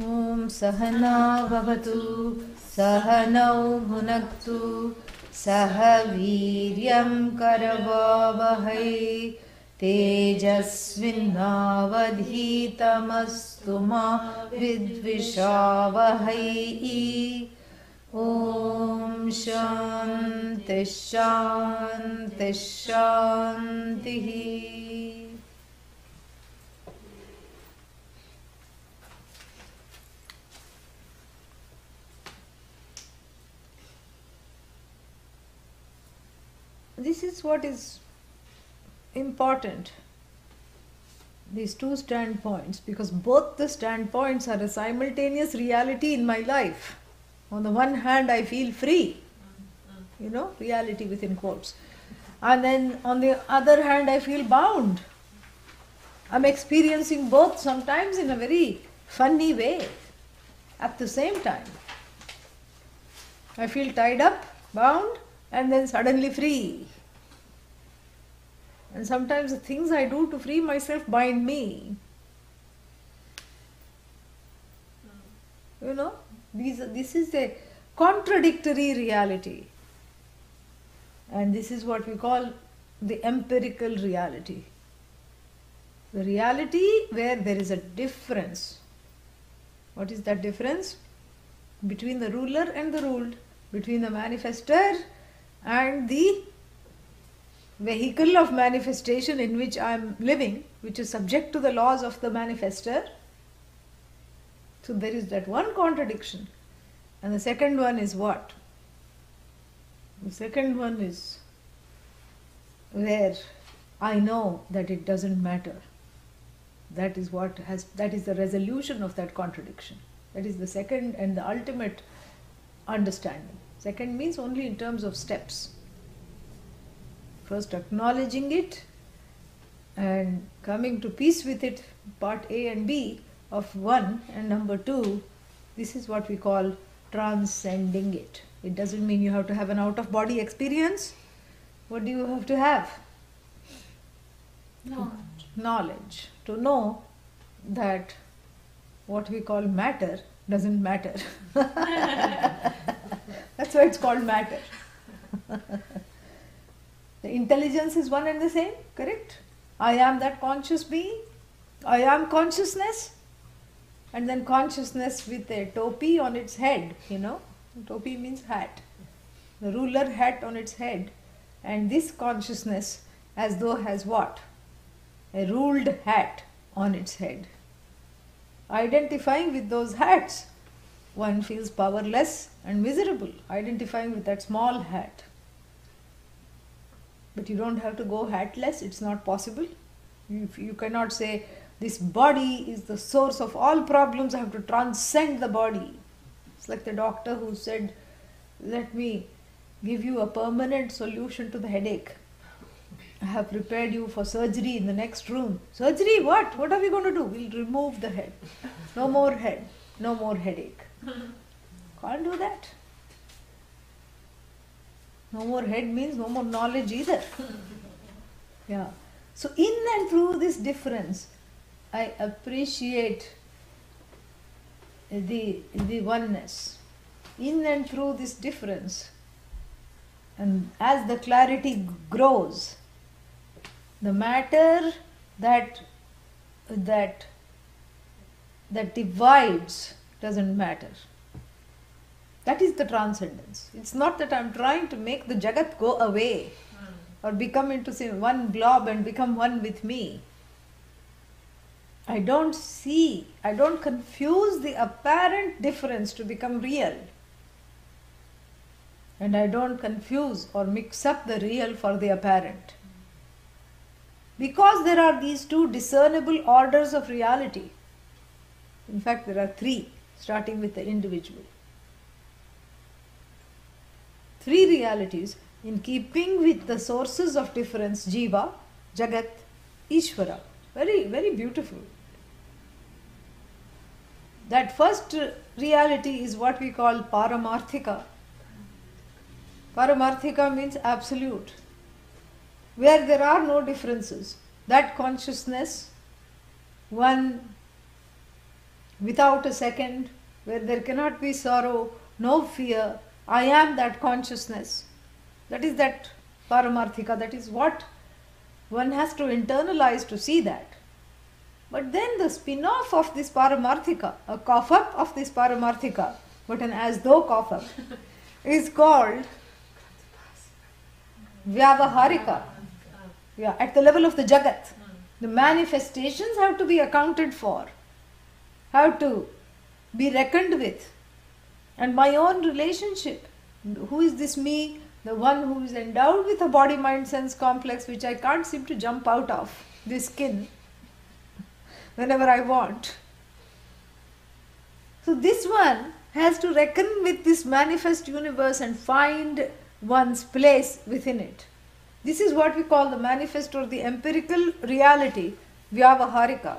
ॐ सहना भवतु सहनौ भुनक्तु सह वीर्यं करवावहै तेजस्विनावधीतमस्तु मा विद्विषावहै ॐ शान्ति शान्ति शान्तिः. This is what is important, these two standpoints, because both the standpoints are a simultaneous reality in my life. On the one hand, I feel free, reality within quotes. And then on the other hand, I feel bound. I'm experiencing both, sometimes in a very funny way, at the same time. I feel tied up, bound, and then suddenly free. And sometimes the things I do to free myself bind me. This is a contradictory reality. And this is what we call the empirical reality. The reality where there is a difference. What is that difference? Between the ruler and the ruled, between the manifester and the vehicle of manifestation in which I am living, which is subject to the laws of the manifester. So there is that one contradiction. And the second one is what? The second one is where I know that it doesn't matter. That is the resolution of that contradiction. That is the second and the ultimate understanding. Second means only in terms of steps. First acknowledging it and coming to peace with it, part A and B of one, and number two, this is what we call transcending it. It doesn't mean you have to have an out-of-body experience. What do you have to have? Knowledge. To know that what we call matter doesn't matter. That's why it's called matter. The intelligence is one and the same, correct? I am that conscious being. I am consciousness. And then consciousness with a topi on its head, Topi means hat. The ruler hat on its head. And this consciousness as though has what? A ruled hat on its head. Identifying with those hats, one feels powerless and miserable, identifying with that small hat. But you don't have to go hatless, it's not possible. You cannot say, this body is the source of all problems, I have to transcend the body. It's like the doctor who said, let me give you a permanent solution to the headache. I have prepared you for surgery in the next room. Surgery, what? What are we going to do? We'll remove the head. No more head, no more headache. Can't do that. No more head means no more knowledge either. Yeah. So in and through this difference, I appreciate the oneness. In and through this difference, and as the clarity grows, the matter that divides doesn't matter. That is the transcendence. It's not that I'm trying to make the Jagat go away or become into one blob and become one with me. I don't confuse the apparent difference to become real. And I don't confuse or mix up the real for the apparent. Because there are these two discernible orders of reality. In fact, there are three, starting with the individual. Three realities in keeping with the sources of difference, Jiva, Jagat, Ishvara. Very, very beautiful. That first reality is what we call Paramarthika. Paramarthika means absolute. Where there are no differences. That consciousness, one without a second, where there cannot be sorrow, no fear. I am that consciousness. That is that Paramarthika. That is what one has to internalize to see that. But then the spin-off of this Paramarthika, a cough-up of this Paramarthika, but an as-though cough-up, is called Vyavaharika. Yeah, at the level of the Jagat. The manifestations have to be accounted for, have to be reckoned with. And my own relationship, who is this me? The one who is endowed with a body, mind, sense complex, which I can't seem to jump out of this skin whenever I want. So this one has to reckon with this manifest universe and find one's place within it. This is what we call the manifest or the empirical reality, Vyavaharika,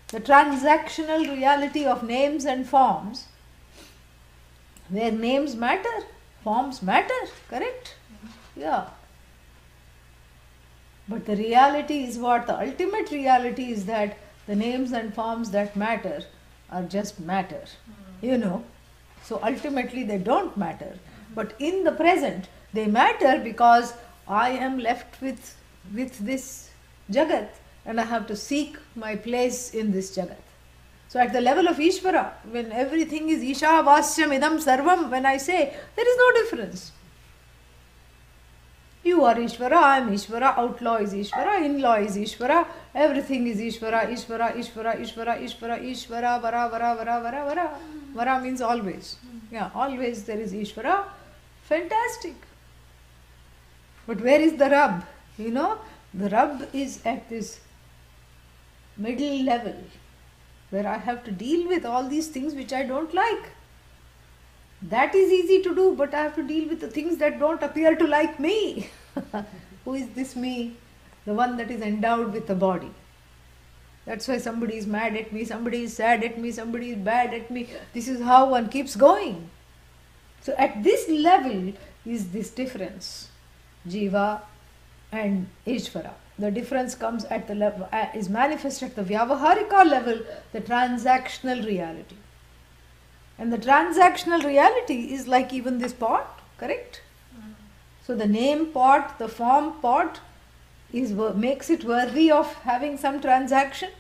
the transactional reality of names and forms, where names matter, forms matter, correct? Yeah. But the reality is what? The ultimate reality is that the names and forms that matter are just matter, So ultimately they don't matter. But in the present, they matter because I am left with this Jagat and I have to seek my place in this Jagat. So at the level of Ishvara, when everything is Isha Vasyam Idam Sarvam, when I say, there is no difference. You are Ishvara, I am Ishvara, outlaw is Ishvara, in-law is Ishvara, everything is Ishvara, Ishvara, Ishvara, Ishvara, Ishvara, Ishvara, Vara, Vara, Vara, Vara, Vara. Vara means always. Yeah, always there is Ishvara. Fantastic. But where is the rub? The rub is at this middle level, where I have to deal with all these things which I don't like. That is easy to do, but I have to deal with the things that don't appear to like me. Who is this me? The one that is endowed with a body. That's why somebody is mad at me, somebody is sad at me, somebody is bad at me. This is how one keeps going. So at this level is this difference, Jiva and Ishvara. The difference comes at the level, is manifest at the Vyavaharika level, the transactional reality. And the transactional reality is like even this pot, correct? So the name pot, the form pot, makes it worthy of having some transaction.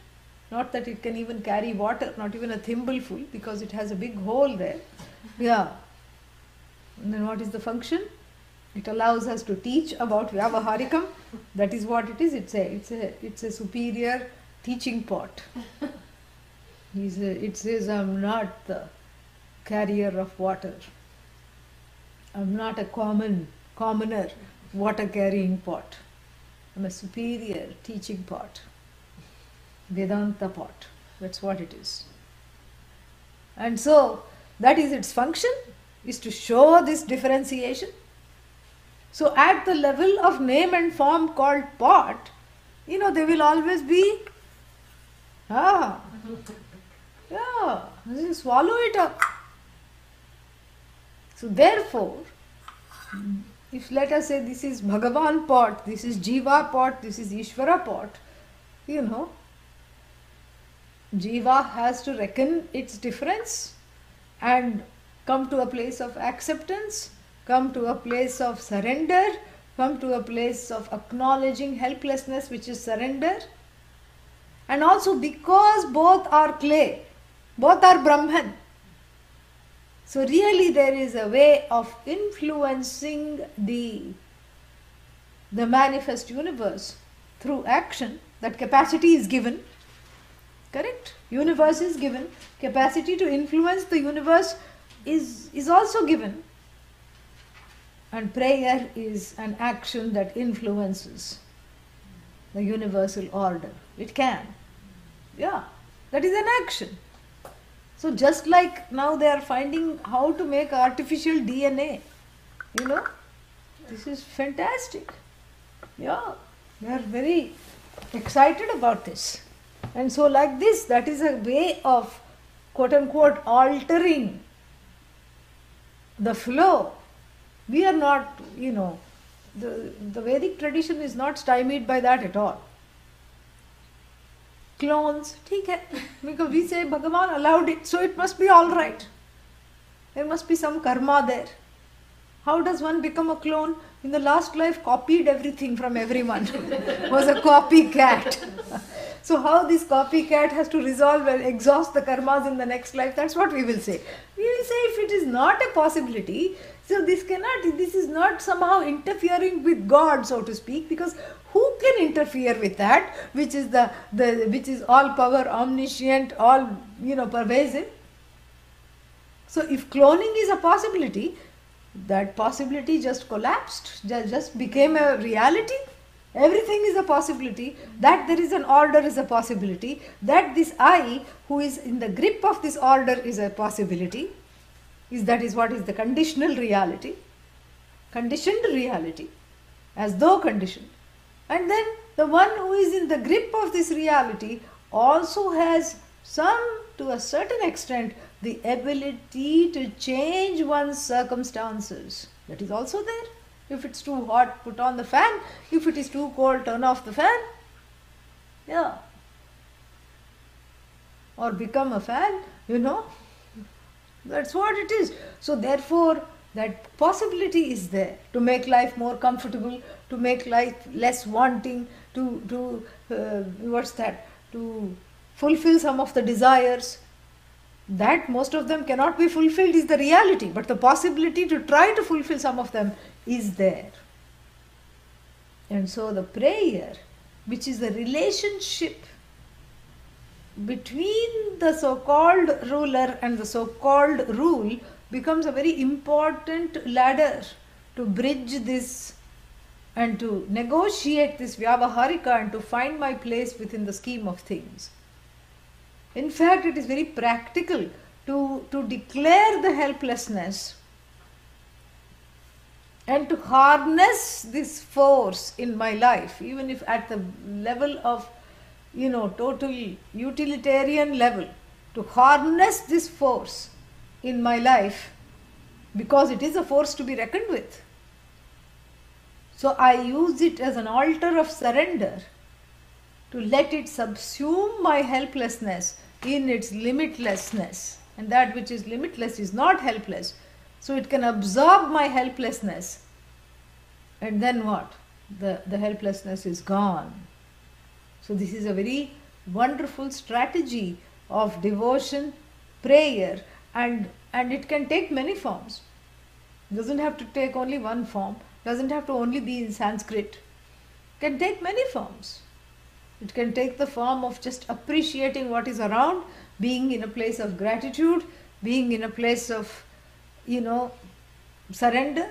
Not that it can even carry water, not even a thimbleful, because it has a big hole there. Yeah. And then what is the function? It allows us to teach about Vyavaharikam. That is what it is. It's a superior teaching pot. It says, I'm not the carrier of water. I'm not a commoner water carrying pot. I'm a superior teaching pot. Vedanta pot. That's what it is. And so, that is its function, is to show this differentiation. So, at the level of name and form called pot, they will always be, swallow it up. So, therefore, if let us say this is Bhagavan pot, this is Jiva pot, this is Ishvara pot, Jiva has to reckon its difference and come to a place of acceptance, come to a place of surrender, come to a place of acknowledging helplessness, which is surrender. And also because both are clay, both are Brahman. So really there is a way of influencing the manifest universe through action. That capacity is given. Correct? Universe is given. Capacity to influence the universe is also given. And prayer is an action that influences the universal order. It can. Yeah. That is an action. So just like now they are finding how to make artificial DNA. This is fantastic. Yeah. They are very excited about this. And so like this, that is a way of quote unquote altering the flow. We are not, the Vedic tradition is not stymied by that at all. clones, ठीक है, because we say Bhagavan allowed it, so it must be all right. There must be some karma there. How does one become a clone? In the last life, copied everything from everyone. Was a copycat. So how this copycat has to resolve and exhaust the karmas in the next life, that's what we will say. We will say if it is not a possibility, so this is not somehow interfering with God, so to speak, because who can interfere with that, which is which is all power, omniscient, all pervasive. So if cloning is a possibility, that possibility just collapsed, just became a reality. Everything is a possibility. That there is an order is a possibility. That this I, who is in the grip of this order, is a possibility. That is what is the conditional reality. Conditioned reality. As though conditioned. And then the one who is in the grip of this reality also has to a certain extent, the ability to change one's circumstances. That is also there. If it's too hot, put on the fan. If it is too cold, turn off the fan. Yeah. Or become a fan, That's what it is. So therefore, that possibility is there to make life more comfortable, to make life less wanting, to fulfill some of the desires. That most of them cannot be fulfilled is the reality, but the possibility to try to fulfill some of them is there. And so the prayer, which is the relationship between the so-called ruler and the so-called rule, becomes a very important ladder to bridge this and to negotiate this vyavaharika and to find my place within the scheme of things. In fact, it is very practical to declare the helplessness and to harness this force in my life, even if at the level of, total utilitarian level, to harness this force in my life, because it is a force to be reckoned with. So I use it as an altar of surrender to let it subsume my helplessness in its limitlessness. And that which is limitless is not helpless. So it can absorb my helplessness. And then what? The helplessness is gone. So this is a very wonderful strategy of devotion, prayer, and it can take many forms. It doesn't have to take only one form. It doesn't have to only be in Sanskrit. It can take many forms. It can take the form of just appreciating what is around, being in a place of gratitude, being in a place of, surrender.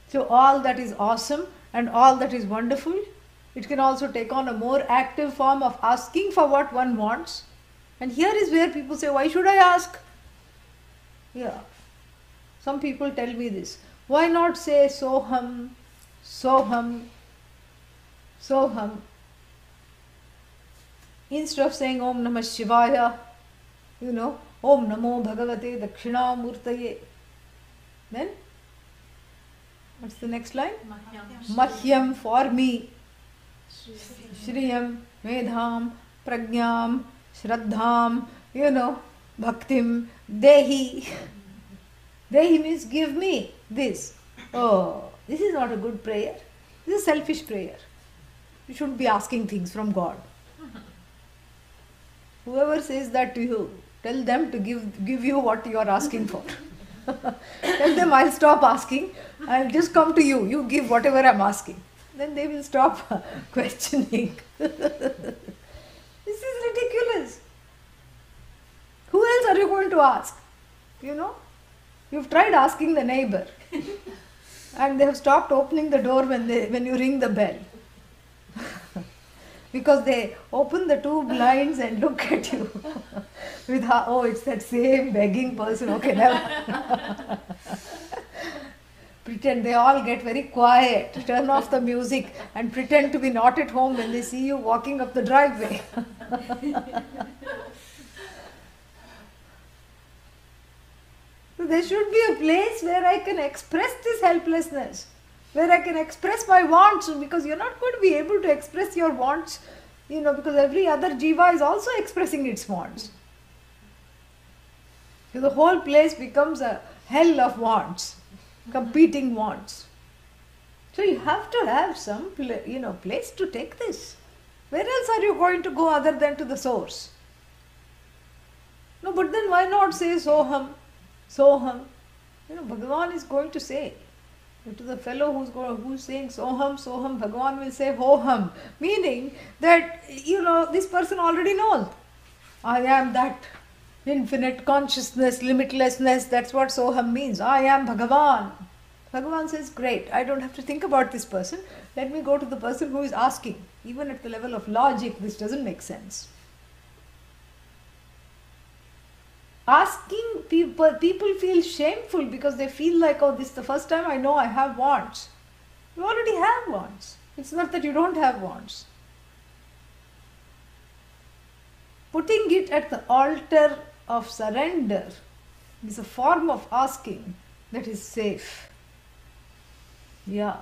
So all that is awesome and all that is wonderful. It can also take on a more active form of asking for what one wants. And here is where people say, why should I ask? Yeah. Some people tell me this. Why not say Soham, Soham, Soham? Instead of saying Om Namah Shivaya, Om Namo Bhagavate Dakshinamurtaye. Then, what's the next line? Mahyam, for me. Shriyam, Medham, Pragyam, Shraddham, Bhaktim, Dehi. Dehi means give me this. Oh, this is not a good prayer. This is a selfish prayer. You shouldn't be asking things from God. Whoever says that to you, tell them to give you what you are asking for. Tell them I'll stop asking, I'll just come to you. You give whatever I'm asking. Then they will stop questioning. This is ridiculous. Who else are you going to ask? You've tried asking the neighbor and they have stopped opening the door when you ring the bell. Because they open the two blinds and look at you with it's that same begging person. Okay, never. Pretend they all get very quiet, turn off the music and pretend to be not at home when they see you walking up the driveway. So there should be a place where I can express this helplessness, where I can express my wants, because you're not going to be able to express your wants because every other jiva is also expressing its wants. So the whole place becomes a hell of wants, competing wants. So you have to have some place to take this. Where else are you going to go other than to the source? No, but then why not say Soham, Soham? Bhagavan is going to say. To the fellow who's saying Soham, Soham, Bhagavan will say Hoham. Meaning that, this person already knows. I am that infinite consciousness, limitlessness. That's what Soham means. I am Bhagavan. Bhagavan says, great, I don't have to think about this person. Let me go to the person who is asking. Even at the level of logic, this doesn't make sense. Asking people feel shameful because they feel like, oh, this is the first time I know I have wants. You already have wants. It's not that you don't have wants. Putting it at the altar of surrender is a form of asking that is safe. Yeah.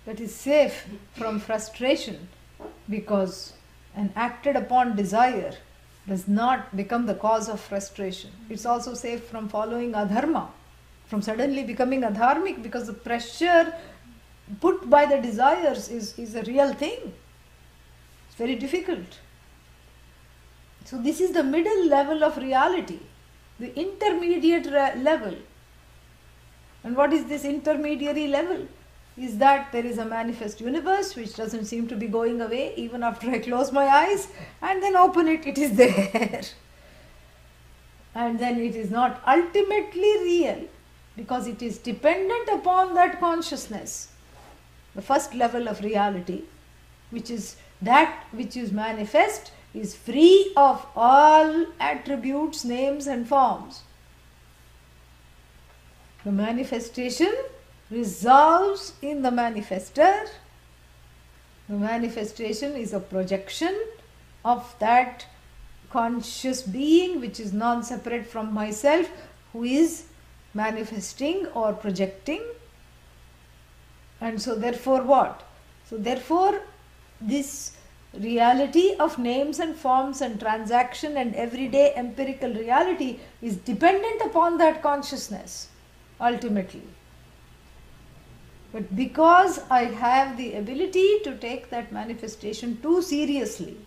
That is safe from frustration, because an acted upon desire does not become the cause of frustration. It's also safe from following adharma, from suddenly becoming adharmic, because the pressure put by the desires is a real thing. It's very difficult. So this is the middle level of reality, the intermediate level. And what is this intermediary level? Is that there is a manifest universe which doesn't seem to be going away even after I close my eyes and then open it, it is there. And then it is not ultimately real because it is dependent upon that consciousness. The first level of reality, which is that which is manifest, is free of all attributes, names and forms. The manifestation resolves in the manifester. The manifestation is a projection of that conscious being which is non-separate from myself, who is manifesting or projecting. And so therefore what? So therefore this reality of names and forms and transaction and everyday empirical reality is dependent upon that consciousness ultimately. But because I have the ability to take that manifestation too seriously,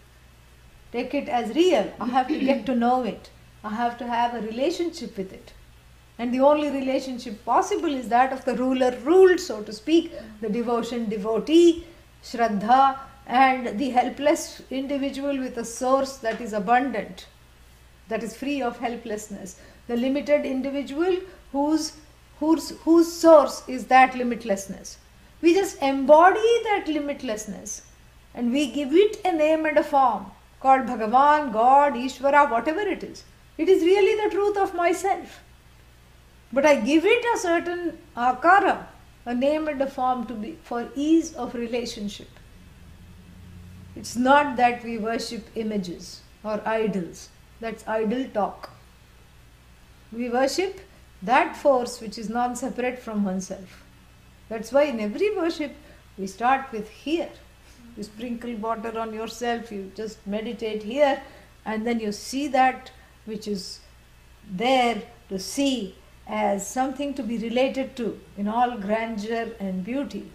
take it as real, I have to get to know it. I have to have a relationship with it. And the only relationship possible is that of the ruler ruled, so to speak, the devotion devotee, Shraddha, and the helpless individual with a source that is abundant, that is free of helplessness. The limited individual whose source is that limitlessness. We just embody that limitlessness and we give it a name and a form called Bhagavan, God, Ishvara, whatever it is. It is really the truth of myself. But I give it a certain akara, a name and a form to be for ease of relationship. It's not that we worship images or idols. That's idle talk. We worship that force which is non-separate from oneself. That's why in every worship we start with here. You sprinkle water on yourself, you just meditate here, and then you see that which is there to see as something to be related to in all grandeur and beauty.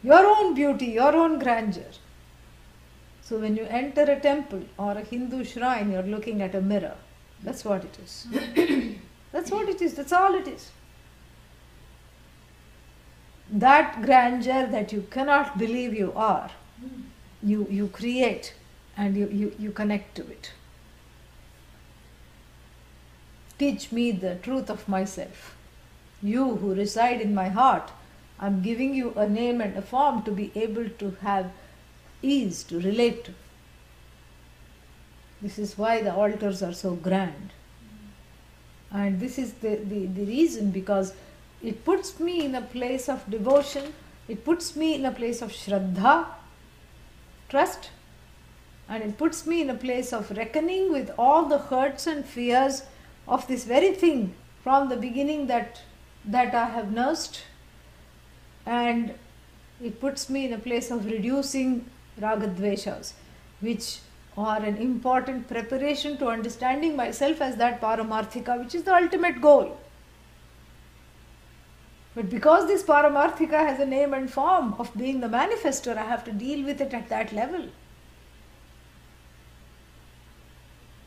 Your own beauty, your own grandeur. So when you enter a temple or a Hindu shrine, you're looking at a mirror. That's what it is. That's what it is. That's all it is. That grandeur that you cannot believe you are, you create and you connect to it. Teach me the truth of myself. You who reside in my heart, I'm giving you a name and a form to be able to have ease to relate to. This is why the altars are so grand. And this is the reason, because it puts me in a place of devotion, it puts me in a place of Shraddha, trust, and it puts me in a place of reckoning with all the hurts and fears of this very thing from the beginning that I have nursed, and it puts me in a place of reducing ragadveshas, which are an important preparation to understanding myself as that paramarthika, which is the ultimate goal. But because this paramarthika has a name and form of being the manifester, I have to deal with it at that level.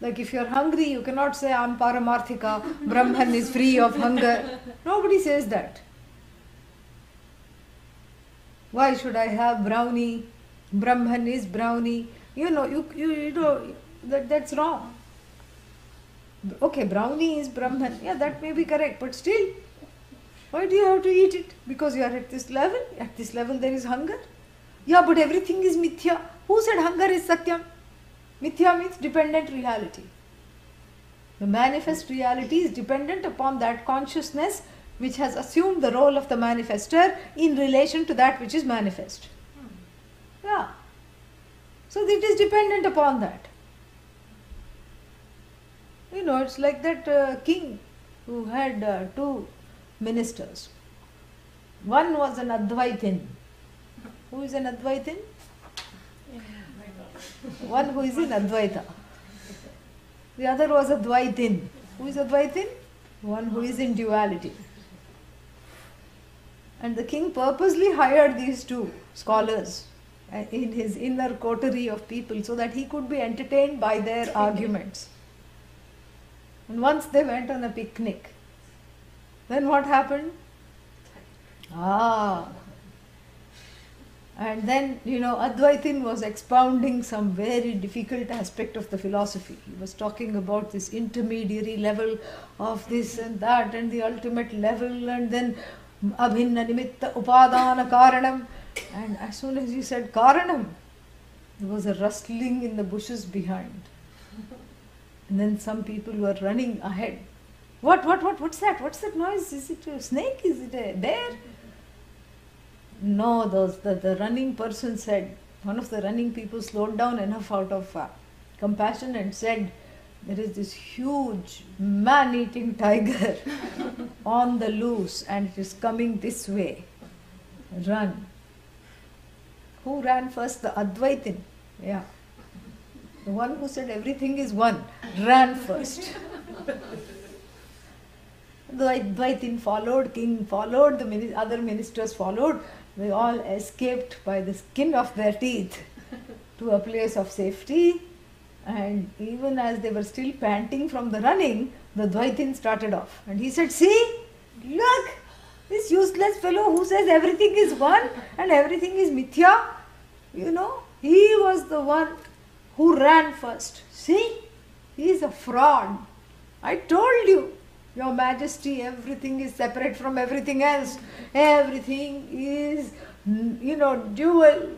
Like if you're hungry, you cannot say, I'm paramarthika, Brahman is free of hunger. Nobody says that. Why should I have brownie? Brahman is brownie. You know, that's wrong. Okay, brownie is Brahman. Yeah, that may be correct. But still, why do you have to eat it? Because you are at this level. At this level there is hunger. Yeah, but everything is mithya. Who said hunger is satyam? Mithya means dependent reality. The manifest reality is dependent upon that consciousness which has assumed the role of the manifester in relation to that which is manifest. Yeah. So it is dependent upon that. You know, it's like that king who had two ministers. One was an Advaitin. Who is an Advaitin? One who is in Advaita. The other was Advaitin. Who is Advaitin? One who is in duality. And the king purposely hired these two scholars in his inner coterie of people so that he could be entertained by their arguments. And once they went on a picnic, then what happened? And then, Advaitin was expounding some very difficult aspect of the philosophy. He was talking about this intermediary level of this and that and the ultimate level, and then abhinna nimitta upadana karanam. And as soon as he said karanam, there was a rustling in the bushes behind. And then some people were running ahead. What's that? What's that noise? Is it a snake? Is it a bear? No, the running person said, one of the running people slowed down enough out of compassion and said, there is this huge man-eating tiger on the loose and it is coming this way. Run. Who ran first? The Advaitin. Yeah. The one who said everything is one ran first. The Advaitin followed, king followed, the other ministers followed. They all escaped by the skin of their teeth to a place of safety. And even as they were still panting from the running, the Advaitin started off. And he said, see, look, this useless fellow who says everything is one and everything is mithya, he was the one who ran first. See, he is a fraud. I told you. Your Majesty, everything is separate from everything else. Everything is, dual.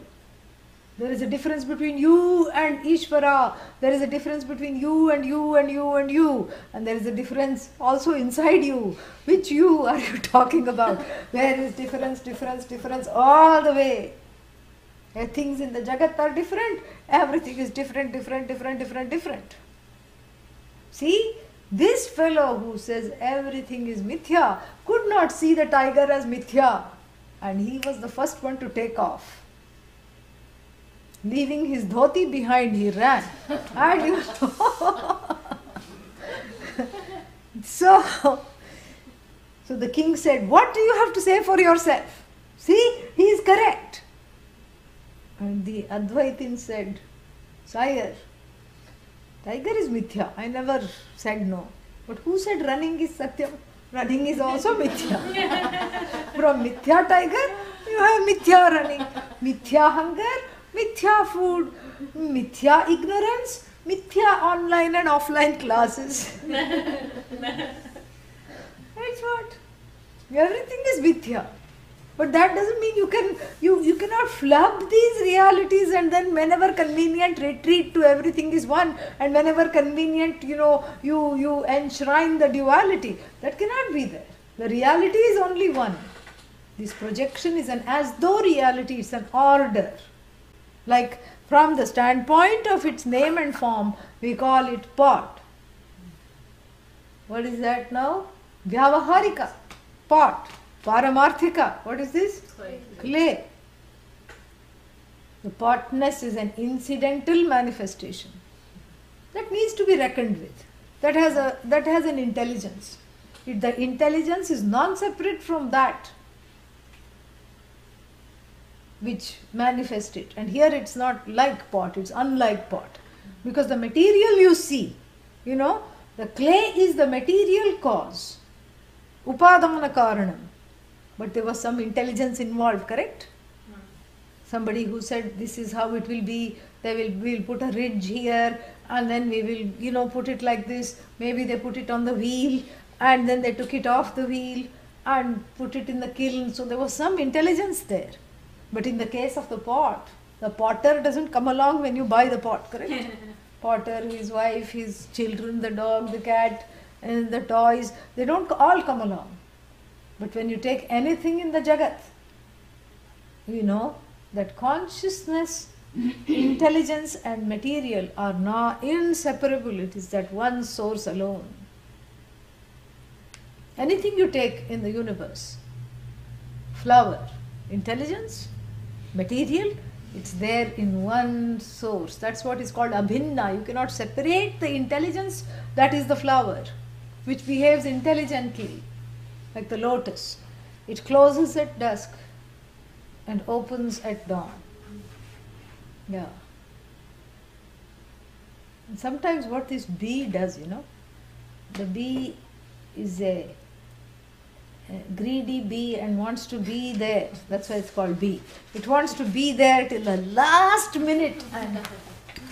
There is a difference between you and Ishvara. There is a difference between you and you and you and you. And there is a difference also inside you. Which you are you talking about? Where is difference all the way? Things in the Jagat are different. Everything is different. See? This fellow who says everything is mithya could not see the tiger as mithya, and he was the first one to take off. Leaving his dhoti behind, he ran. And so the king said, what do you have to say for yourself? See, he is correct. And the Advaitin said, Sire, tiger is mithya. I never said no. But who said running is satyam? Running is also mithya. From mithya tiger, you have mithya running. Mithya hunger, mithya food, mithya ignorance, mithya online and offline classes. That's what. Everything is mithya. But that doesn't mean you cannot flub these realities and then whenever convenient retreat to everything is one, and whenever convenient you enshrine the duality. That cannot be there. The reality is only one. This projection is an as though reality, it's an order. Like from the standpoint of its name and form, we call it pot. What is that now? Vyavaharika, pot. Paramarthika, what is this? Clay. The potness is an incidental manifestation that needs to be reckoned with. That has an intelligence. The intelligence is non-separate from that which manifests it. And here it's not like pot, it's unlike pot. Because the material you see, the clay is the material cause. Upadana karanam. But there was some intelligence involved, correct? Somebody who said this is how it will be, we'll put a ridge here and then we will, put it like this. Maybe they put it on the wheel and then they took it off the wheel and put it in the kiln. So there was some intelligence there. But in the case of the pot, the potter doesn't come along when you buy the pot, correct? Potter, his wife, his children, the dog, the cat, and the toys, they don't all come along. But when you take anything in the Jagat, that consciousness, intelligence and material are not inseparable. It is that one source alone. Anything you take in the universe, flower, intelligence, material, it's there in one source. That's what is called abhinna. You cannot separate the intelligence that is the flower, which behaves intelligently, like the lotus. It closes at dusk and opens at dawn. Yeah. And sometimes what this bee does, the bee is a greedy bee and wants to be there. That's why it's called bee. It wants to be there till the last minute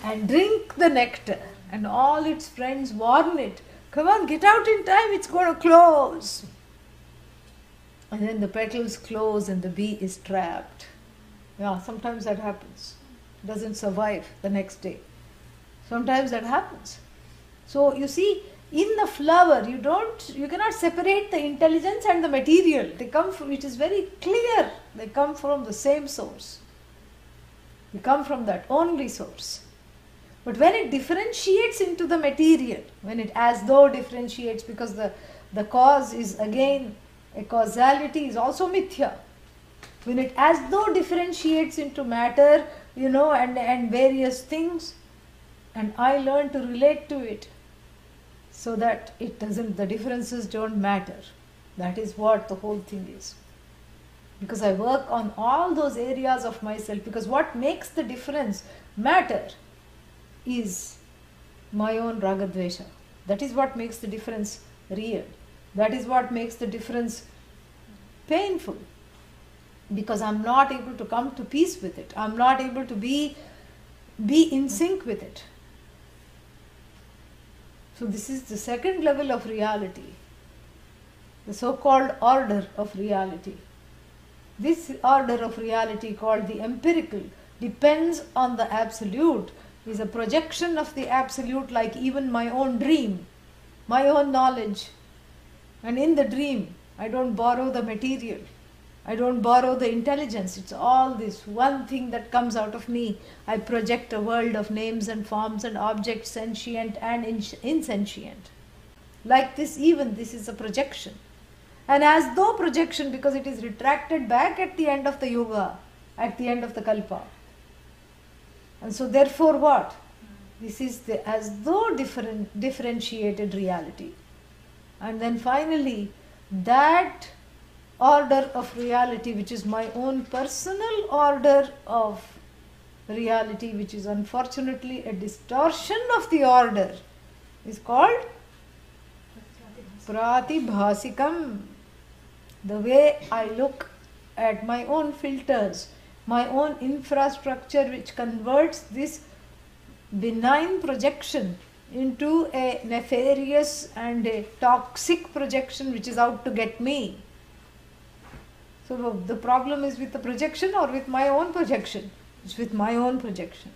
and drink the nectar. And all its friends warn it, come on, get out in time, it's going to close. And then the petals close and the bee is trapped. Yeah, sometimes that happens. Doesn't survive the next day. Sometimes that happens. So you see, in the flower, you cannot separate the intelligence and the material. They come from, it is very clear, they come from the same source. They come from that only source. But when it differentiates into the material, when it as though differentiates, because the cause is again, a causality is also mithya. When it as though differentiates into matter, and various things, and I learn to relate to it, so that the differences don't matter. That is what the whole thing is. Because I work on all those areas of myself, because what makes the difference matter is my own ragadvesha. That is what makes the difference real. That is what makes the difference painful. Because I'm not able to come to peace with it. I'm not able to be in sync with it. So this is the second level of reality, the so-called order of reality. This order of reality, called the empirical, depends on the absolute, is a projection of the absolute, like even my own dream, my own knowledge. And in the dream, I don't borrow the material. I don't borrow the intelligence. It's all this one thing that comes out of me. I project a world of names and forms and objects, sentient and insentient. Like this, even this is a projection. And as though projection, because it is retracted back at the end of the yuga, at the end of the kalpa. And so therefore what? This is the as though differentiated reality. And then finally, that order of reality, which is my own personal order of reality, which is unfortunately a distortion of the order, is called pratibhasikam. The way I look at my own filters, my own infrastructure, which converts this benign projection into a nefarious and a toxic projection which is out to get me. So the problem is with the projection or with my own projection? It's with my own projection.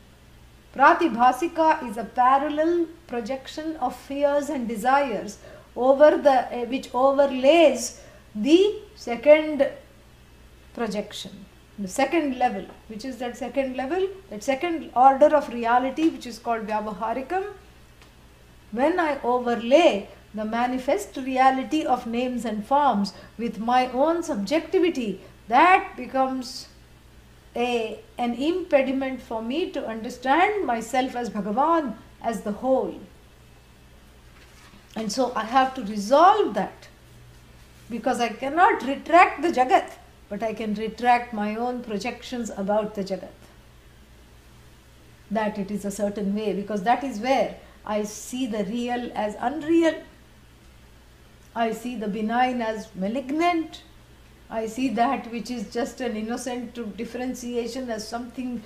Pratibhasika is a parallel projection of fears and desires over which overlays the second projection, the second level, which is that second level, that second order of reality, which is called Vyavaharikam. When I overlay the manifest reality of names and forms with my own subjectivity, that becomes an impediment for me to understand myself as Bhagavan, as the whole. And so I have to resolve that, because I cannot retract the Jagat, but I can retract my own projections about the Jagat. That it is a certain way, because that is where I see the real as unreal. I see the benign as malignant. I see that which is just an innocent differentiation as something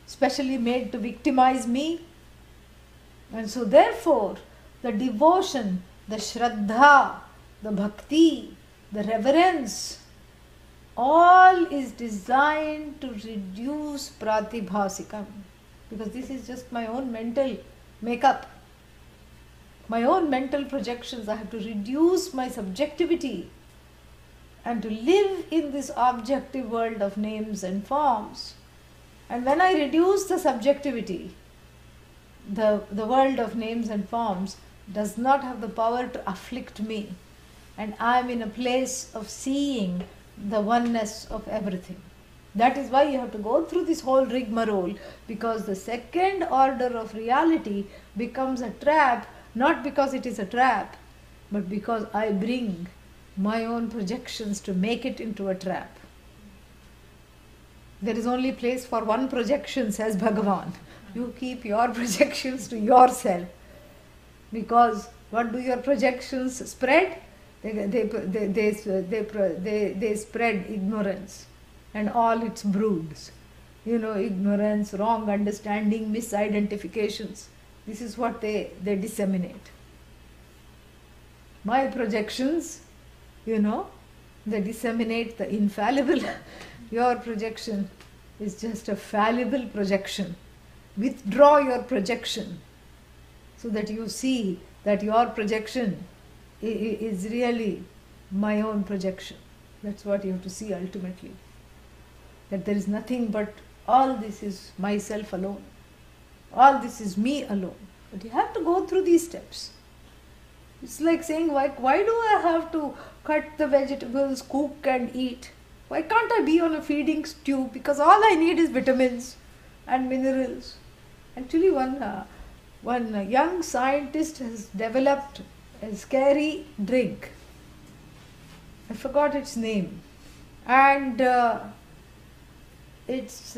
specially made to victimize me. And so therefore, the devotion, the shraddha, the bhakti, the reverence, all is designed to reduce pratibhasikam. Because this is just my own mental makeup, my own mental projections. I have to reduce my subjectivity and to live in this objective world of names and forms. And when I reduce the subjectivity, the world of names and forms does not have the power to afflict me. And I am in a place of seeing the oneness of everything. That is why you have to go through this whole rigmarole, because the second order of reality becomes a trap, not because it is a trap, but because I bring my own projections to make it into a trap. There is only place for one projection, says Bhagavan. You keep your projections to yourself, because what do your projections spread? They spread ignorance and all its broods. Ignorance, wrong understanding, misidentifications. This is what they disseminate. My projections, they disseminate the infallible. Your projection is just a fallible projection. Withdraw your projection so that you see that your projection is really my own projection. That's what you have to see ultimately. That there is nothing but all this is myself alone. All this is me alone. But you have to go through these steps. It's like saying, why do I have to cut the vegetables, cook and eat? Why can't I be on a feeding tube? Because all I need is vitamins and minerals. Actually, one young scientist has developed a scary drink. I forgot its name. And it's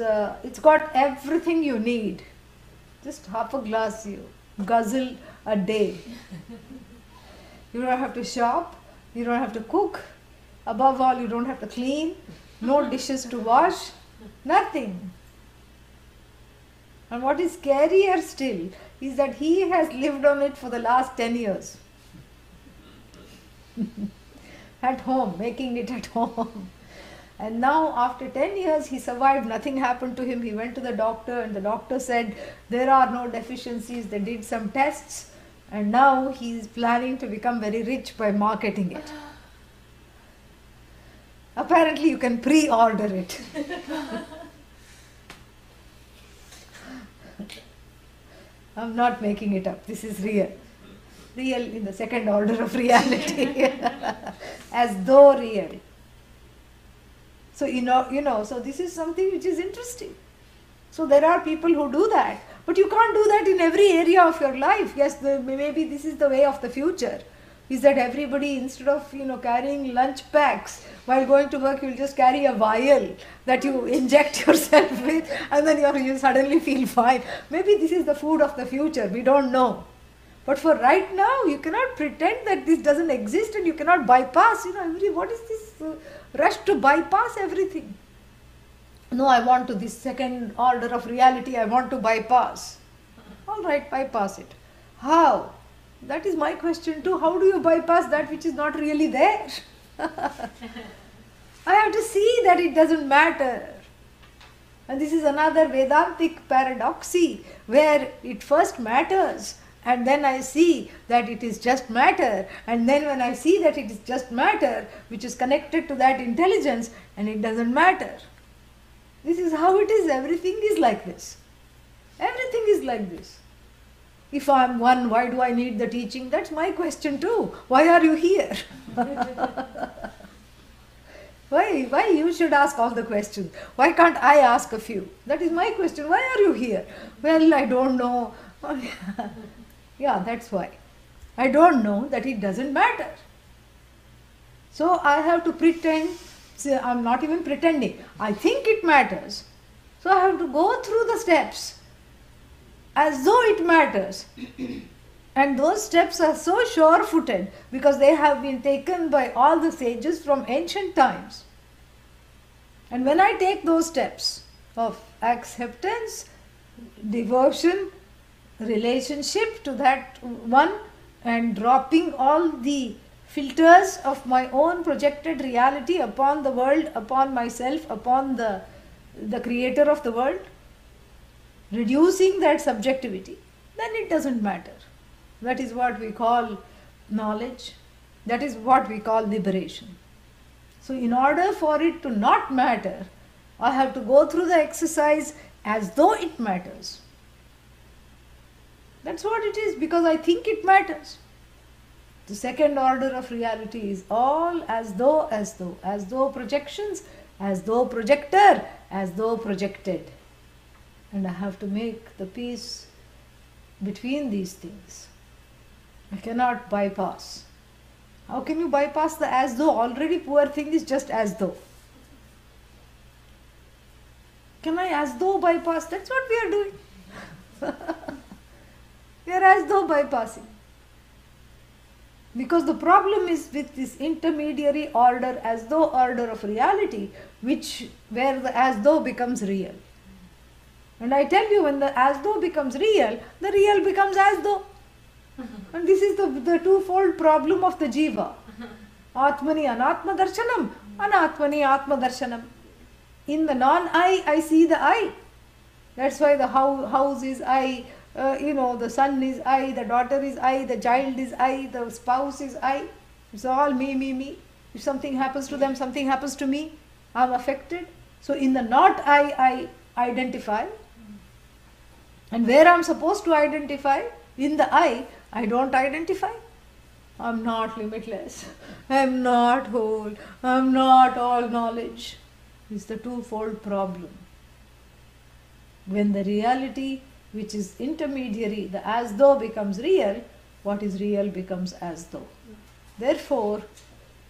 got everything you need. Just half a glass you guzzle a day. You don't have to shop, you don't have to cook, above all you don't have to clean, no dishes to wash, nothing. And what is scarier still is that he has lived on it for the last 10 years. At home, making it at home. And now after 10 years he survived, nothing happened to him. He went to the doctor and the doctor said there are no deficiencies. They did some tests and now he is planning to become very rich by marketing it. Apparently you can pre-order it. I'm not making it up. This is real. Real in the second order of reality. As though real. So, so this is something which is interesting. So there are people who do that. But you can't do that in every area of your life. Yes, maybe this is the way of the future. Is that everybody, instead of carrying lunch packs while going to work, you'll just carry a vial that you inject yourself with, and then you suddenly feel fine. Maybe this is the food of the future. We don't know. But for right now, you cannot pretend that this doesn't exist and you cannot bypass. What is this rush to bypass everything? No, I want to this second order of reality. I want to bypass. All right, bypass it. How? That is my question too. How do you bypass that which is not really there? I have to see that it doesn't matter. And this is another Vedantic paradoxy where it first matters and then I see that it is just matter, and then when I see that it is just matter which is connected to that intelligence, and it doesn't matter. This is how it is. Everything is like this. Everything is like this. If I am one, why do I need the teaching? That's my question too. Why are you here? Why you should ask all the questions? Why can't I ask a few? That is my question. Why are you here? Well, I don't know. Yeah, that's why. I don't know that it doesn't matter. So I have to pretend. See, I'm not even pretending. I think it matters. So I have to go through the steps as though it matters. And those steps are so sure-footed because they have been taken by all the sages from ancient times. And when I take those steps of acceptance, devotion, relationship to that one, and dropping all the filters of my own projected reality upon the world, upon myself, upon the creator of the world, reducing that subjectivity, then it doesn't matter. That is what we call knowledge. That is what we call liberation. So in order for it to not matter, I have to go through the exercise as though it matters. That's what it is, because I think it matters. The second order of reality is all as though projections, as though projector, as though projected. And I have to make the peace between these things. I cannot bypass. How can you bypass the as though? Already poor thing is just as though. Can I as though bypass? That's what we are doing. We are as though bypassing. Because the problem is with this intermediary order, as though order of reality, where the as though becomes real. And I tell you, when the as though becomes real, the real becomes as though. And this is the twofold problem of the jiva. Atmani anatma darshanam, anatmani atma darshanam. In the non-I, I see the I. That's why the house is I, the son is I, the daughter is I, the child is I, the spouse is I. It's all me, me, me. If something happens to them, something happens to me, I'm affected. So in the not I identify. And where I'm supposed to identify, in the I don't identify. I'm not limitless. I'm not whole. I'm not all knowledge. It's the twofold problem. When the reality, which is intermediary, the as though becomes real, what is real becomes as though. Therefore,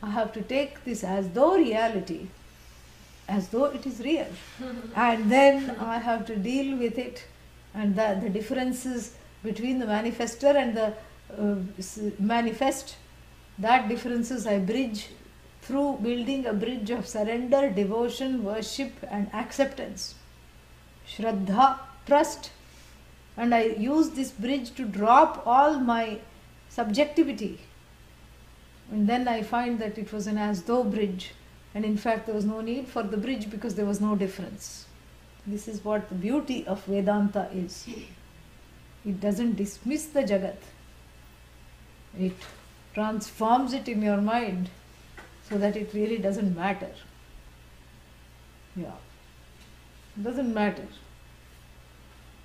I have to take this as though reality as though it is real. And then I have to deal with it, and the differences between the manifester and the manifest, that differences I bridge through building a bridge of surrender, devotion, worship and acceptance. Shraddha, trust. And I use this bridge to drop all my subjectivity. And then I find that it was an as though bridge. And in fact there was no need for the bridge because there was no difference. This is what the beauty of Vedanta is. It doesn't dismiss the Jagat. It transforms it in your mind so that it really doesn't matter. Yeah. It doesn't matter.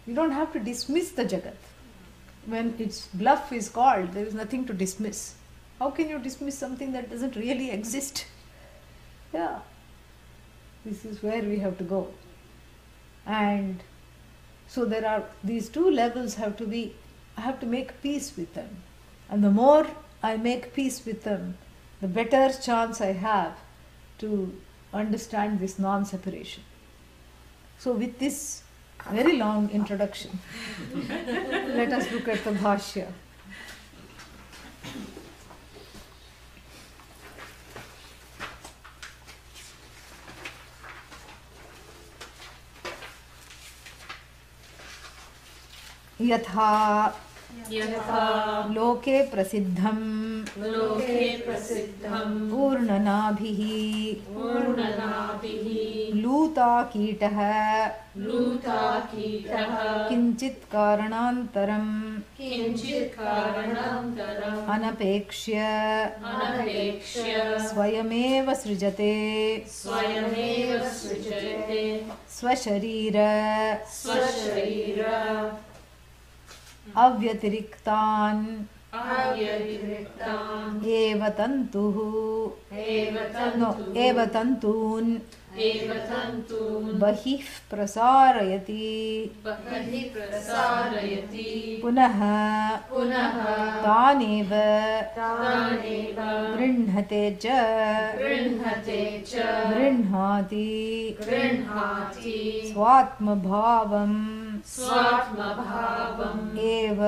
You don't have to dismiss the Jagat. When its bluff is called, there is nothing to dismiss. How can you dismiss something that doesn't really exist? Yeah. This is where we have to go. And so there are these two levels I have to make peace with them. And the more I make peace with them, the better chance I have to understand this non-separation. So with this very long introduction, let us look at the Bhashya. यथा लोके प्रसिद्धं पूर्णनाभिः लूताकीटः किञ्चित् कारणान्तरम् अनपेक्ष्य स्वयमेव सृजते स्वशरीर अव्यतिरिक्तान् avyatirektam eva tantuh eva no tantu eva tantun eva tantun bahih prasarayati bahi prasarayati पुनः पुनः तानेव तानेव गृह्णते च गृह्णते च गृह्णाति गृह्णाति स्वात्मभावम् स्वात्मभावम् एव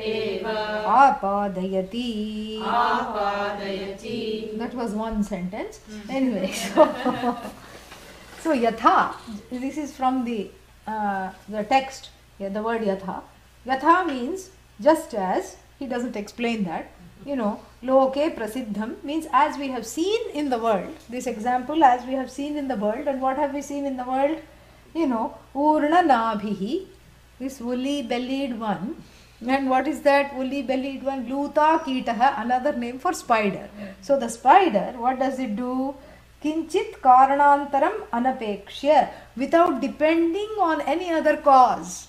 एव आपादयति. आपादयति. That was one sentence. Anyway, so yatha, this is from the text, the word yatha. Yatha means just as, he doesn't explain that. Loke prasiddham means as we have seen in the world. This example, as we have seen in the world. And what have we seen in the world? Urna nabhihi, this woolly bellied one. And what is that woolly bellied one? Luta kitaha, another name for spider. So the spider, what does it do? Kinchit karanantaram anapekshya, without depending on any other cause.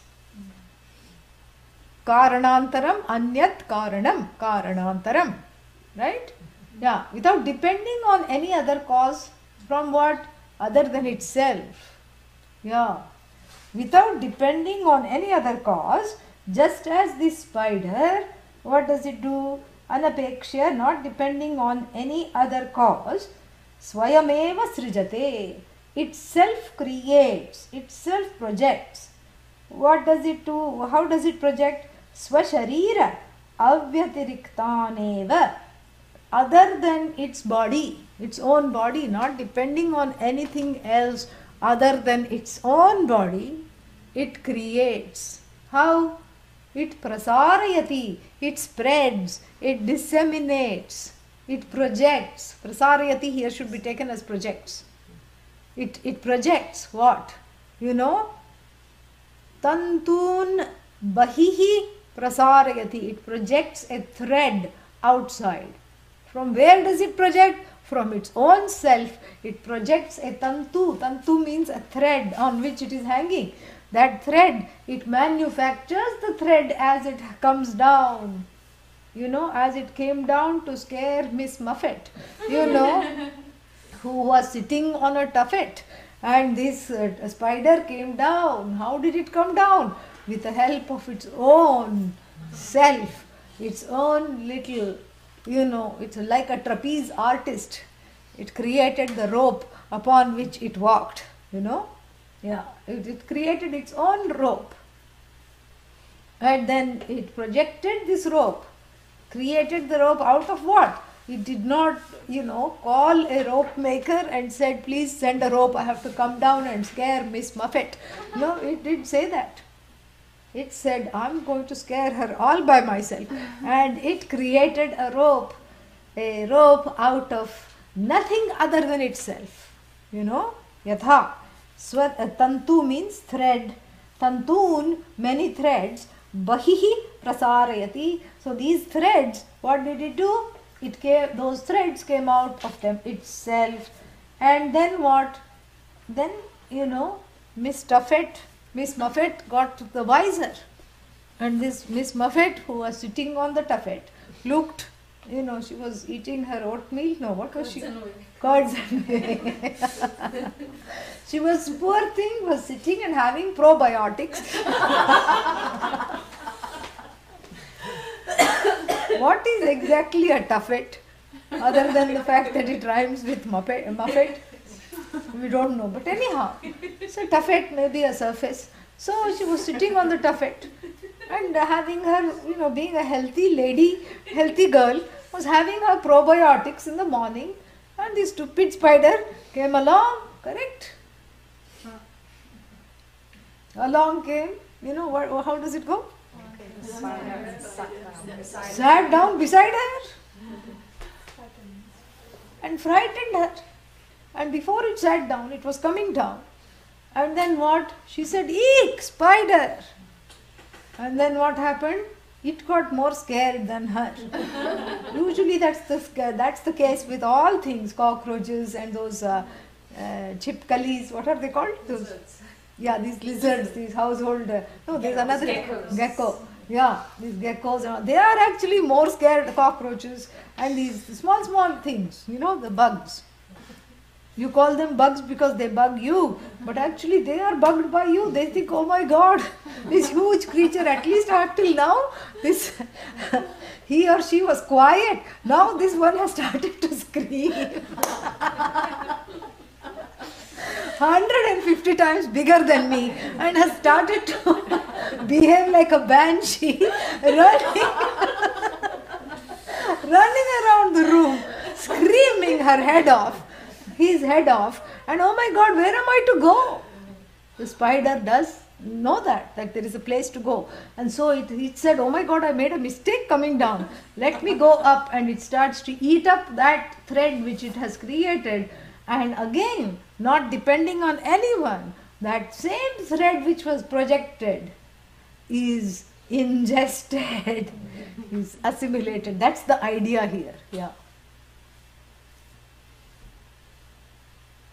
Karanantaram anyat karanantaram. Right? Yeah, without depending on any other cause from what? Other than itself. Yeah. Without depending on any other cause, just as this spider, what does it do? Anapekshya, not depending on any other cause, swayameva srijate. Itself creates, itself projects. What does it do? How does it project? Swasharira avyatirikthaneva. Other than its body, its own body, not depending on anything else other than its own body, it creates. How? It prasarayati, it spreads, it disseminates, it projects. Prasarayati here should be taken as projects. It projects what? Tantun bahihi prasarayati. It projects a thread outside. From where does it project? From its own self. It projects a tantu. Tantu means a thread on which it is hanging. That thread, it manufactures the thread as it comes down. As it came down to scare Miss Muffet, who was sitting on a tuffet. And this spider came down. How did it come down? With the help of its own self, its own little, it's like a trapeze artist. It created the rope upon which it walked, Yeah, it created its own rope. And then it projected this rope, created the rope out of what? It did not, call a rope maker and said, please send a rope, I have to come down and scare Miss Muffet. No, it didn't say that. It said, I'm going to scare her all by myself. And it created a rope out of nothing other than itself. Yatha. Tantu means thread. Tantun, many threads. Bahihi prasarayati. So these threads, what did it do? Those threads came out of them itself. And then what? Then, Miss Muffet got the wiser. And this Miss Muffet, who was sitting on the tuffet, looked, she was eating her oatmeal. No, what was she? Curds and whey. She was, poor thing, was sitting and having probiotics. What is exactly a tuffet? Other than the fact that it rhymes with Muffet? We don't know. But anyhow, so tuffet may be a surface. So she was sitting on the tuffet and having her, being a healthy lady, healthy girl, was having her probiotics in the morning, and the stupid spider came along, correct? Along came, how does it go? Sat down beside her and frightened her. And before it sat down, it was coming down. And then what? She said, eek, spider. And then what happened? It got more scared than her. Usually that's the case with all things, cockroaches and those chipkalis, what are they called? Those, yeah, these lizards, these household, no, there's another gecko. Yeah, these geckos, they are actually more scared of cockroaches and these small, small things, the bugs. You call them bugs because they bug you, but actually they are bugged by you. They think, oh my God, this huge creature, at least until now, this he or she was quiet. Now this one has started to scream. 150 times bigger than me and has started to behave like a banshee, running around the room, screaming his head off, and oh my God, where am I to go? The spider does know that there is a place to go, and so it said, oh my God, I made a mistake coming down, let me go up, and it starts to eat up that thread which it has created, and again, not depending on anyone, that same thread which was projected is ingested, is assimilated. That's the idea here. Yeah.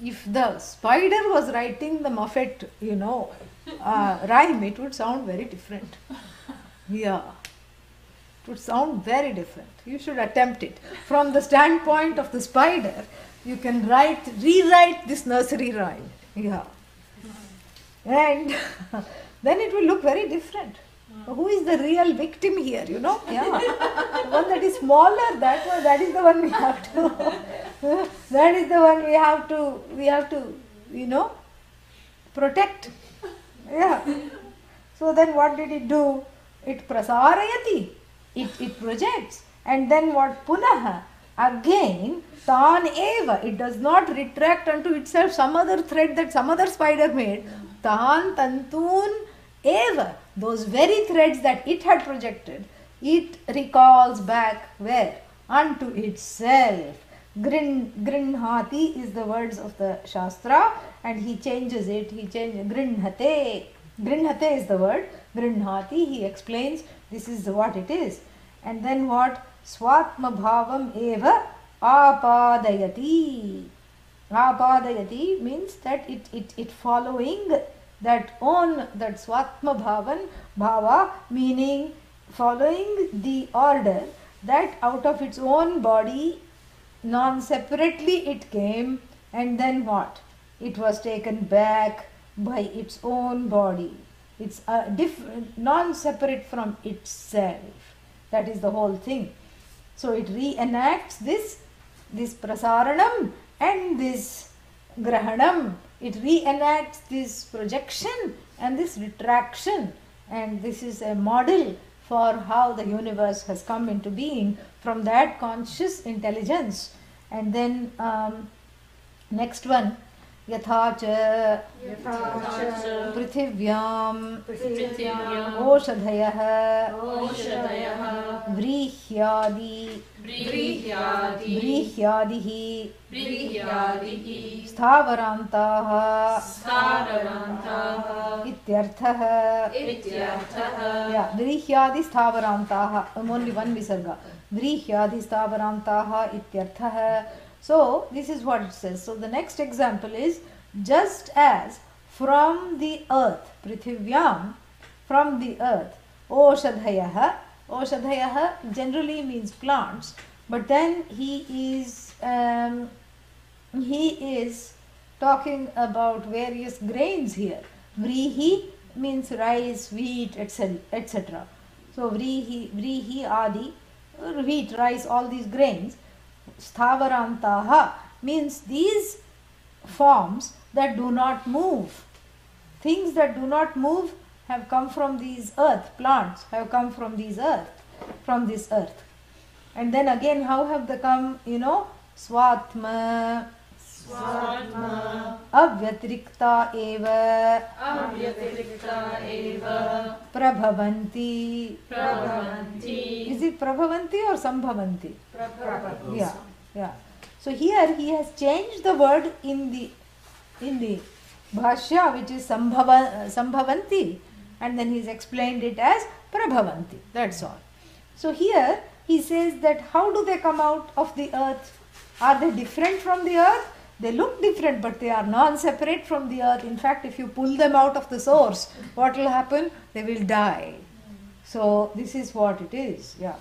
If the spider was writing the Muffet, rhyme, it would sound very different. Yeah. It would sound very different. You should attempt it. From the standpoint of the spider, you can rewrite this nursery rhyme. Yeah. And then it will look very different. Who is the real victim here, Yeah. The one that is smaller, that is the one we have to that is the one we have to protect. Yeah. So then what did it do? It prasarayati. It projects. And then what? Punaha. Again, tan eva. It does not retract unto itself some other thread that some other spider made. Tan tantun eva. Those very threads that it had projected, it recalls back where? Unto itself. Grinhati is the words of the Shastra, and he changes it. He changes Grinhate. Grinhate is the word. Grinhati, he explains this is what it is. And then what? Swatma bhavam eva apadayati. Apadayati means that it following that swatma bhava, meaning following the order that out of its own body, non-separately it came, and then what? It was taken back by its own body. It's non-separate from itself. That is the whole thing. So it reenacts this prasaranam and this grahanam. It reenacts this projection and this retraction, and this is a model for how the universe has come into being from that conscious intelligence. And then next one, yathacha prithivyaam oshadhayah व्रीह्यादिः स्थावरान्ताः इत्यर्थः. व्रीह्यादि स्थावरान्ताः, only one visarga. व्रीह्यादि स्थावरान्ताः इत्यर्थः. So this is what it says. So the next example is, just as from the earth, prithivyam, from the earth, oshadhayah. Oshadhayah generally means plants, but then he is talking about various grains here. Vrihi means rice, wheat, etc. So vrihi adi, wheat, rice, all these grains. Sthavarantaha means these forms that do not move. Things that do not move have come from these earth. Plants have come from this earth. And then again, how have they come? Swatma avyatrikta eva prabhavanti. Is it prabhavanti or sambhavanti? Yeah. So here he has changed the word in the bhashya, which is sambhavanti, and then he's explained it as prabhavanti. That's all. So here he says that how do they come out of the earth? Are they different from the earth? They look different, but they are non-separate from the earth. In fact, if you pull them out of the source, what will happen? They will die. So this is what it is. Yeah.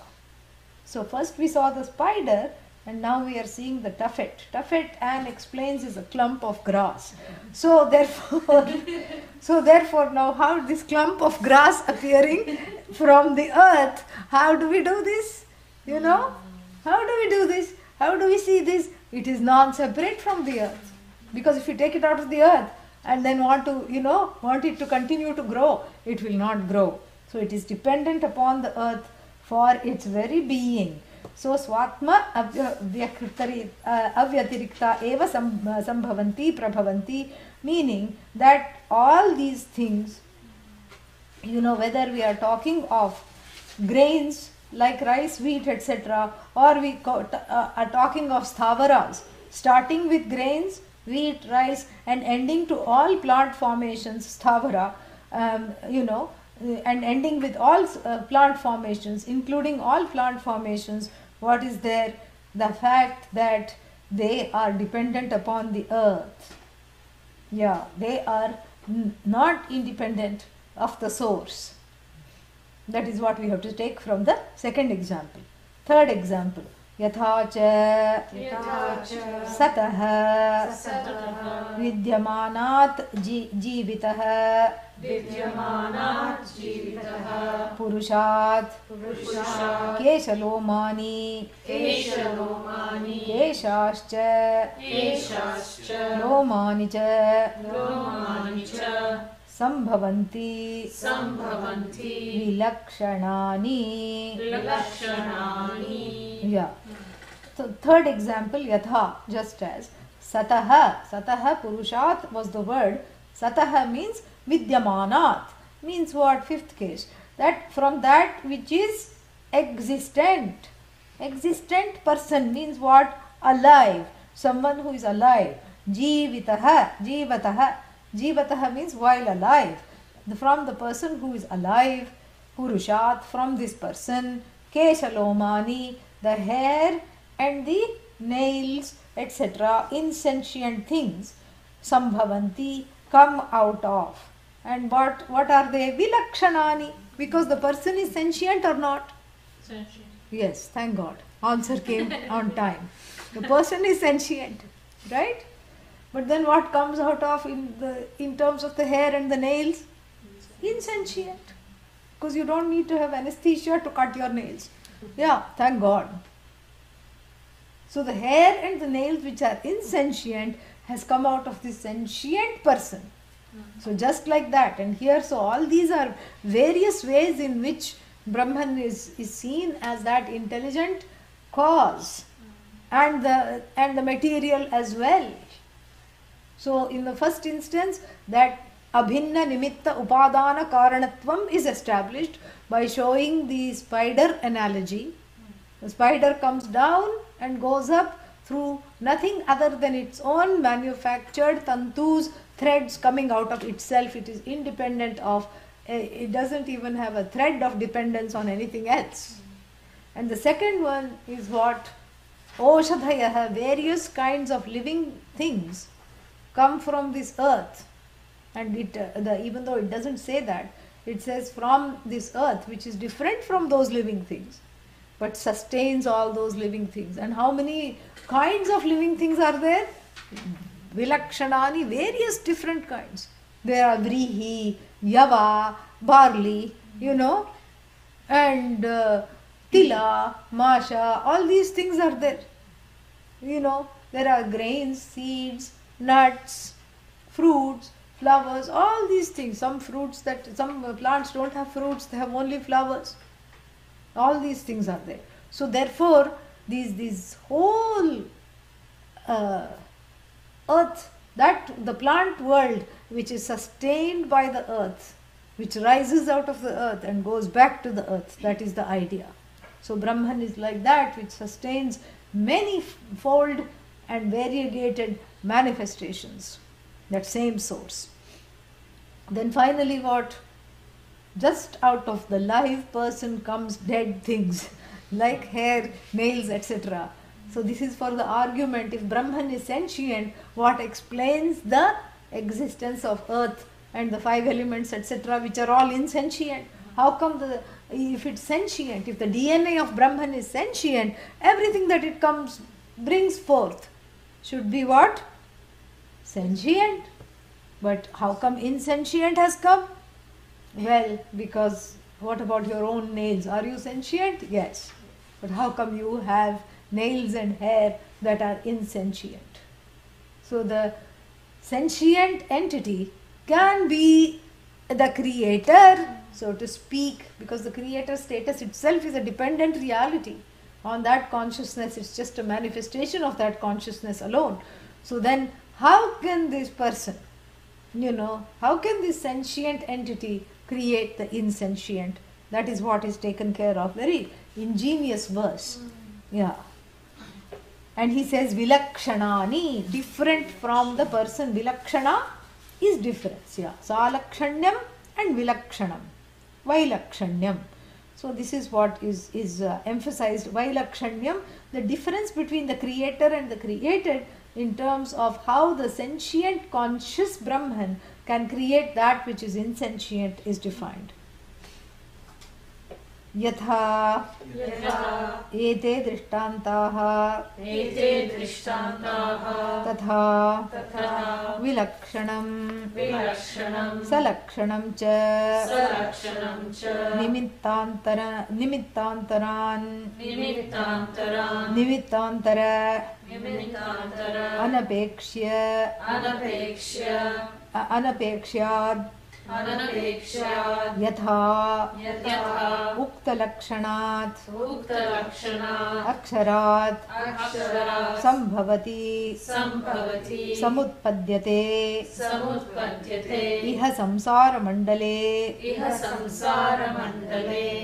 So first we saw the spider, and now we are seeing the tuffet. Tuffet, Anne explains, is a clump of grass. So therefore, now how this clump of grass appearing from the earth? How do we do this? You know, how do we do this? How do we see this? It is non-separate from the earth, because if you take it out of the earth and then want it to continue to grow, it will not grow. So it is dependent upon the earth for its very being. So swatma avyatirikta eva sambhavanti prabhavanti, meaning that all these things, whether we are talking of grains like rice, wheat, etc., or we are talking of sthavaras, starting with grains, wheat, rice, and ending to all plant formations, sthavara, and ending with all plant formations, including all plant formations, what is there? The fact that they are dependent upon the earth. Yeah, they are not independent of the source. That is what we have to take from the second example. Third example. Yatha cha satah vidyamanat jivitah purushat keshalomani keshascha lomani cha sambhavanti vilakshanaani. Yeah. So third example, yatha, just as satah purushat was the word. Satah means vidyamanat, means what? Fifth case, that from that which is existent. Existent person means what? Alive, someone who is alive. Jivatah means while alive. From the person who is alive. Purushat, from this person. Keshalomani, the hair and the nails, etc., insentient things. Sambhavanti, come out of. And what are they? Vilakshanani, because the person is sentient or not? Sentient. Yes, thank God. Answer came on time. The person is sentient, right? But then what comes out of in terms of the hair and the nails? Insentient. Because you don't need to have anesthesia to cut your nails. Yeah, thank God. So the hair and the nails which are insentient has come out of this sentient person. So just like that, and here, so all these are various ways in which Brahman is seen as that intelligent cause and the material as well. So in the first instance, that abhinna nimitta upadana karanatvam is established by showing the spider analogy. The spider comes down and goes up through nothing other than its own manufactured tantus, threads coming out of itself. It is independent of, it doesn't even have a thread of dependence on anything else. And the second one is what? Oshadhayaha, various kinds of living things come from this earth. And even though it doesn't say that, it says from this earth, which is different from those living things, but sustains all those living things. And how many kinds of living things are there? Vilakshanani, various different kinds. There are vrihi, yava, barley, and tila, masha, all these things are there. There are grains, seeds, nuts, fruits, flowers, all these things. Some plants don't have fruits, they have only flowers. All these things are there. So therefore, these whole earth, that the plant world which is sustained by the earth, which rises out of the earth and goes back to the earth, that is the idea. So Brahman is like that, which sustains many-fold and variegated manifestations, that same source. Then finally what? Just out of the live person comes dead things like hair, nails, etc. So this is for the argument, if Brahman is sentient, what explains the existence of earth and the five elements, etc., which are all insentient? How come if it's sentient, if the DNA of Brahman is sentient, everything that it brings forth should be what? Sentient. But how come insentient has come? Well, because what about your own nails? Are you sentient? Yes. But how come you have nails and hair that are insentient? So the sentient entity can be the creator, so to speak, because the creator status itself is a dependent reality on that consciousness. It's just a manifestation of that consciousness alone. So then how can this person, how can this sentient entity create the insentient? That is what is taken care of. Very ingenious verse. Yeah. And he says vilakshanani, different from the person. Vilakshana is difference. Yeah. Salakshanyam and vilakshanam. Vailakshanyam. So this is what is emphasized. Vailakshanyam, the difference between the creator and the created in terms of how the sentient conscious Brahman can create that which is insentient is defined. Yatha ete drishtantaha tatha vilakshanam salakshanam cha nimittantara anapekshya यथा उक्तलक्षणात् अक्षरात् संभवति समुत्पद्यते इह संसारमण्डले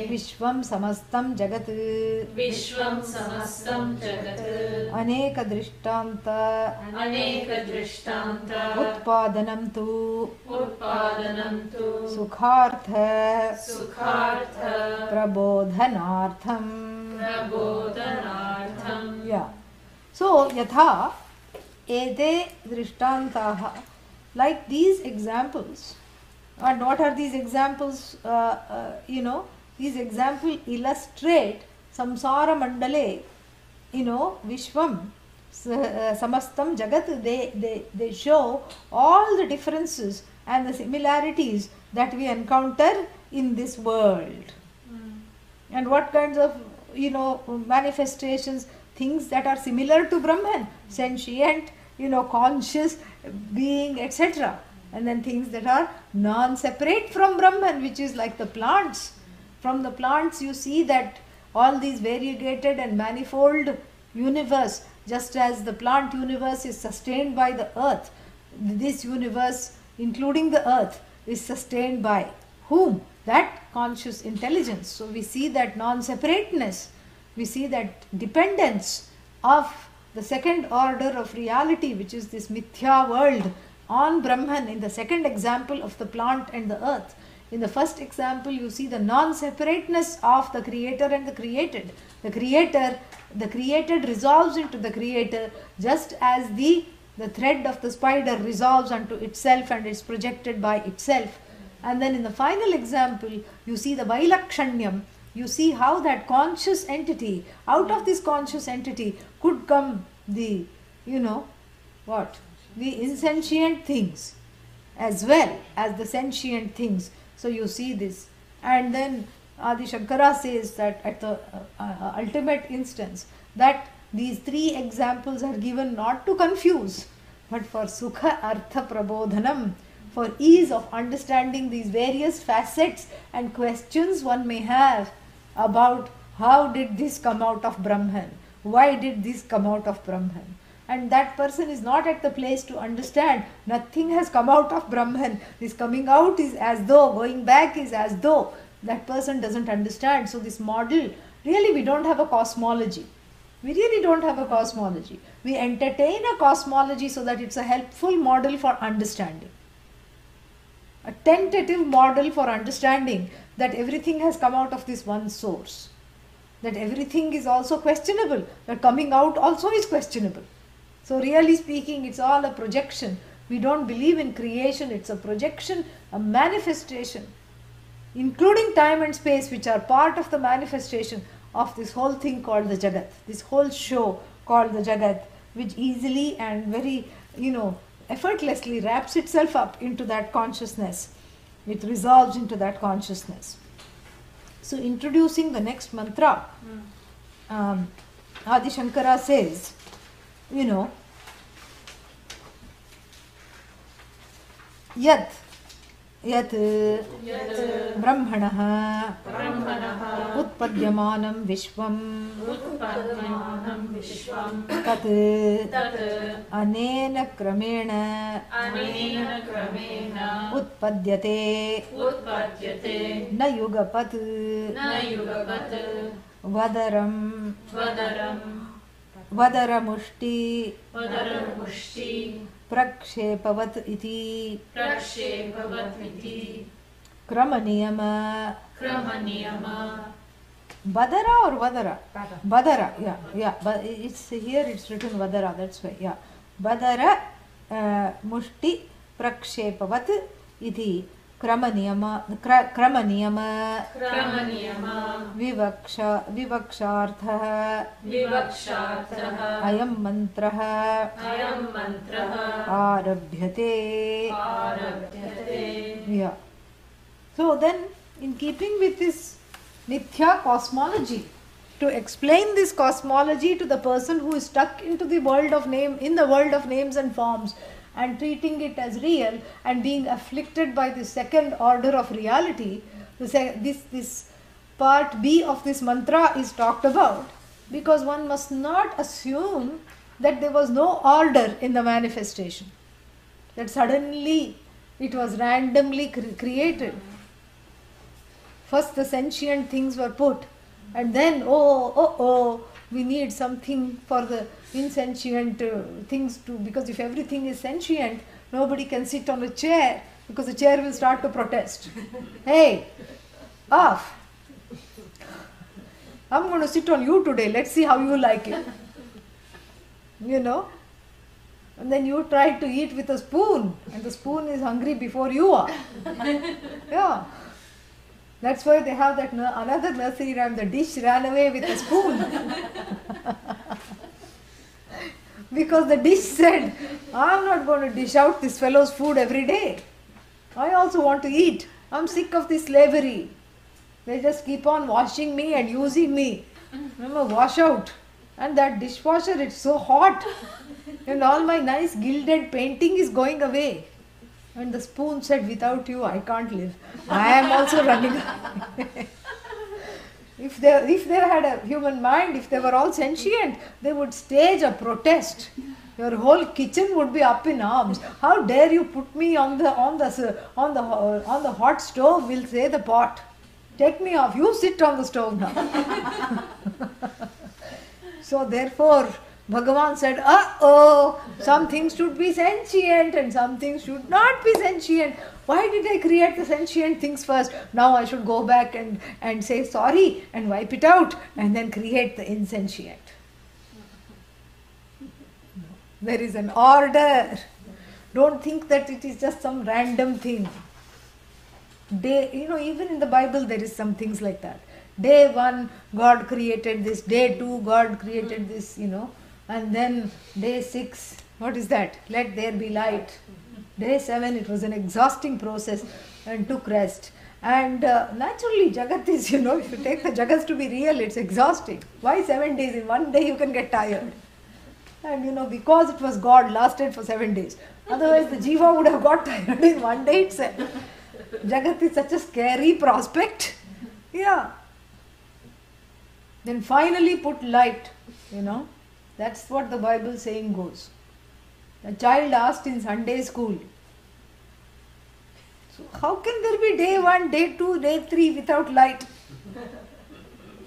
विश्वं समस्तं जगत् अनेक दृष्टान्त उत्पादनं तु सुखार्थ प्रबोधनार्थम. Yeah. So yatha ete drishtantaha, like these examples. And what are these examples? These examples illustrate samsara mandale, vishwam samastam jagat. They show all the differences and the similarities that we encounter in this world. And what kinds of manifestations, things that are similar to Brahman, sentient, conscious being, etc. And then things that are non-separate from Brahman, which is like the plants. From the plants you see that all these variegated and manifold universe, just as the plant universe is sustained by the earth, this universe, including the earth, is sustained by whom? That conscious intelligence. So we see that non-separateness, we see that dependence of the second order of reality, which is this mithya world, on Brahman in the second example of the plant and the earth. In the first example, you see the non-separateness of the creator and the created. The created resolves into the creator, just as the thread of the spider resolves unto itself and is projected by itself. And then in the final example, you see the Vailakshanyam. You see how that conscious entity, out of this conscious entity could come the, the insentient things as well as the sentient things. So you see this. And then Adi Shankara says that at the ultimate instance, that these three examples are given not to confuse, but for sukha artha prabodhanam, for ease of understanding these various facets and questions one may have about how did this come out of Brahman, why did this come out of Brahman. And that person is not at the place to understand, nothing has come out of Brahman, this coming out is as though, going back is as though, that person doesn't understand. So this model, really we don't have a cosmology. We really don't have a cosmology. We entertain a cosmology so that it's a helpful model for understanding. A tentative model for understanding that everything has come out of this one source. That everything is also questionable. That coming out also is questionable. So really speaking, it's all a projection. We don't believe in creation. It's a projection, a manifestation. including time and space, which are part of the manifestation of this whole thing called the Jagat, this whole show called the Jagat, which easily and very, effortlessly wraps itself up into that consciousness. It resolves into that consciousness. So, introducing the next mantra, Adi Shankara says, Yat Brahmanah Utpadyamanam Vishwam Tat Anena Kramena Utpadyate Na Yugapat Vadaramushti Prakshepavat iti Kramaniyama Badara or Vadara? Badara, yeah. But it's here. It's written Vadara. That's why, yeah. Badara Mushti Prakshepavat iti Kramaniyama Vivakshartha Ayam mantraha Arabhyate. Yeah. So then, in keeping with this Mithya cosmology, to explain this cosmology to the person who is stuck into the world of names and forms, and treating it as real and being afflicted by the second order of reality, this part B of this mantra is talked about, because one must not assume that there was no order in the manifestation, that suddenly it was randomly created. First the sentient things were put, and then we need something for the insentient things to, because if everything is sentient, nobody can sit on a chair, because the chair will start to protest. Hey, off! I'm going to sit on you today, let's see how you like it. And then you try to eat with a spoon, and the spoon is hungry before you are. Yeah. That's why they have that another nursery rhyme, the dish ran away with a spoon. Because the dish said, I'm not going to dish out this fellow's food every day. I also want to eat. I'm sick of this slavery. They just keep on washing me and using me. Wash out. And that dishwasher, it's so hot. And all my nice gilded painting is going away. And the spoon said, without you, I can't live. I am also running away. If they had a human mind, if they were all sentient, they would stage a protest. Your whole kitchen would be up in arms. How dare you put me on the hot stove? Will say the pot. Take me off. You sit on the stove now. So therefore, Bhagavan said, some things should be sentient and some things should not be sentient. Why did I create the sentient things first? Now I should go back and say sorry and wipe it out and then create the insentient. There is an order. Don't think that it is just some random thing. Even in the Bible there is some things like that. Day 1, God created this. Day 2, God created this, And then day 6, what is that? Let there be light. Day 7, it was an exhausting process and took rest. And naturally, Jagat is, if you take the Jagats to be real, it's exhausting. Why 7 days? In one day you can get tired. And because it was God, lasted for 7 days. Otherwise the Jiva would have got tired in one day itself. Jagat is such a scary prospect. Yeah. Then finally put light, That's what the Bible saying goes. The child asked in Sunday school, so how can there be day 1, day 2, day 3 without light?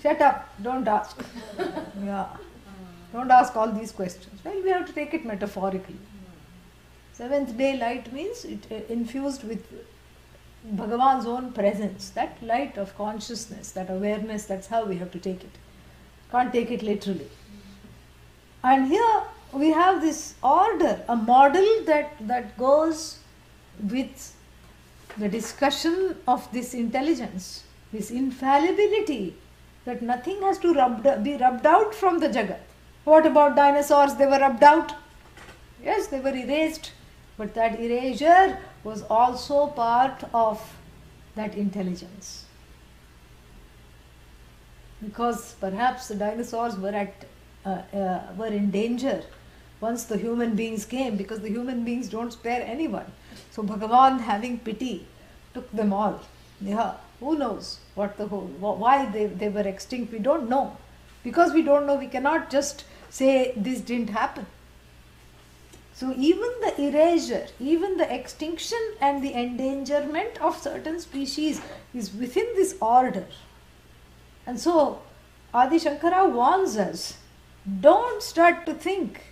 Shut up, don't ask. Yeah. Don't ask all these questions. Well, we have to take it metaphorically. 7th day light means it infused with Bhagavan's own presence, that light of consciousness, that awareness, that's how we have to take it. Can't take it literally. And here we have this order, a model that goes with the discussion of this intelligence, this infallibility, that nothing has to be rubbed out from the Jagat. What about dinosaurs? They were rubbed out. Yes, they were erased. But that erasure was also part of that intelligence. Because perhaps the dinosaurs were in danger once the human beings came, because the human beings don't spare anyone. So Bhagavan, having pity, took them all. Yeah, who knows why they were extinct? We don't know. Because we don't know, we cannot just say this didn't happen. So even the erasure, even the extinction and the endangerment of certain species is within this order. And so Adi Shankara warns us, don't start to think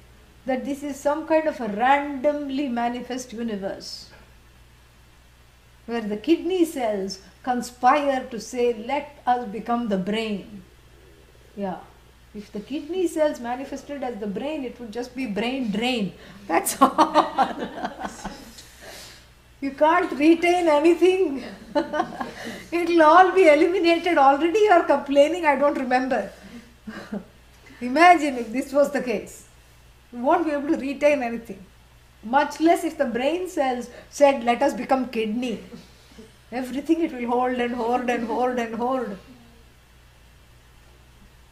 that this is some kind of a randomly manifest universe where the kidney cells conspire to say, let us become the brain. Yeah. If the kidney cells manifested as the brain, it would just be brain drain. That's all. You can't retain anything. It will all be eliminated. Already you are complaining, I don't remember. Imagine if this was the case. You won't be able to retain anything. Much less if the brain cells said, let us become kidney. Everything it will hold and hoard and hoard and hoard.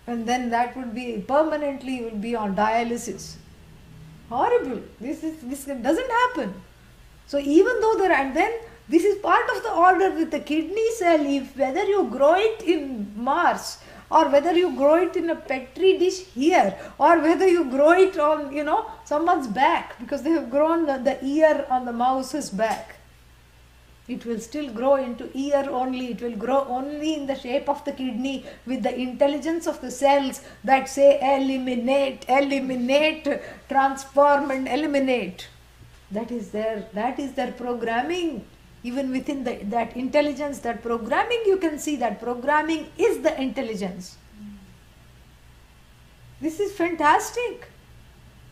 And then that would be permanently will be on dialysis. Horrible. This doesn't happen. So even though and then this is part of the order with the kidney cell. If whether you grow it in Mars or whether you grow it in a petri dish here or whether you grow it on someone's back, because they have grown the ear on the mouse's back. It will still grow into ear only. It will grow only in the shape of the kidney with the intelligence of the cells that say eliminate, eliminate, transform and eliminate. That is their programming. Even within that intelligence, that programming, you can see that programming is the intelligence. This is fantastic.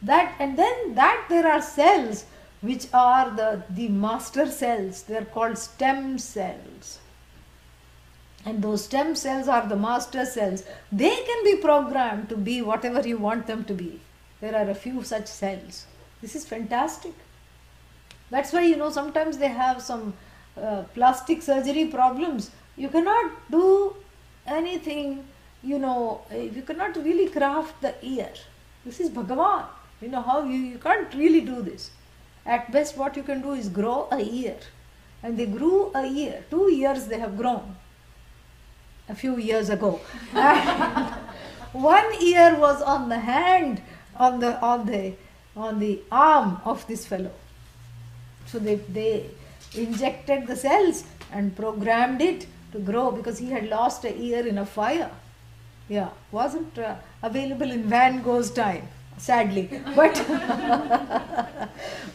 And then there are cells which are the master cells. They are called stem cells. And those stem cells are the master cells. They can be programmed to be whatever you want them to be. There are a few such cells. This is fantastic. That's why, sometimes they have some plastic surgery problems. You cannot do anything, you cannot really craft the ear. This is Bhagavan. How you can't really do this. At best what you can do is grow a ear. And they grew a ear. 2 years they have grown. A few years ago. And 1 ear was on the hand, on the arm of this fellow. So they injected the cells and programmed it to grow because he had lost an ear in a fire. Yeah, wasn't available in Van Gogh's time, sadly. But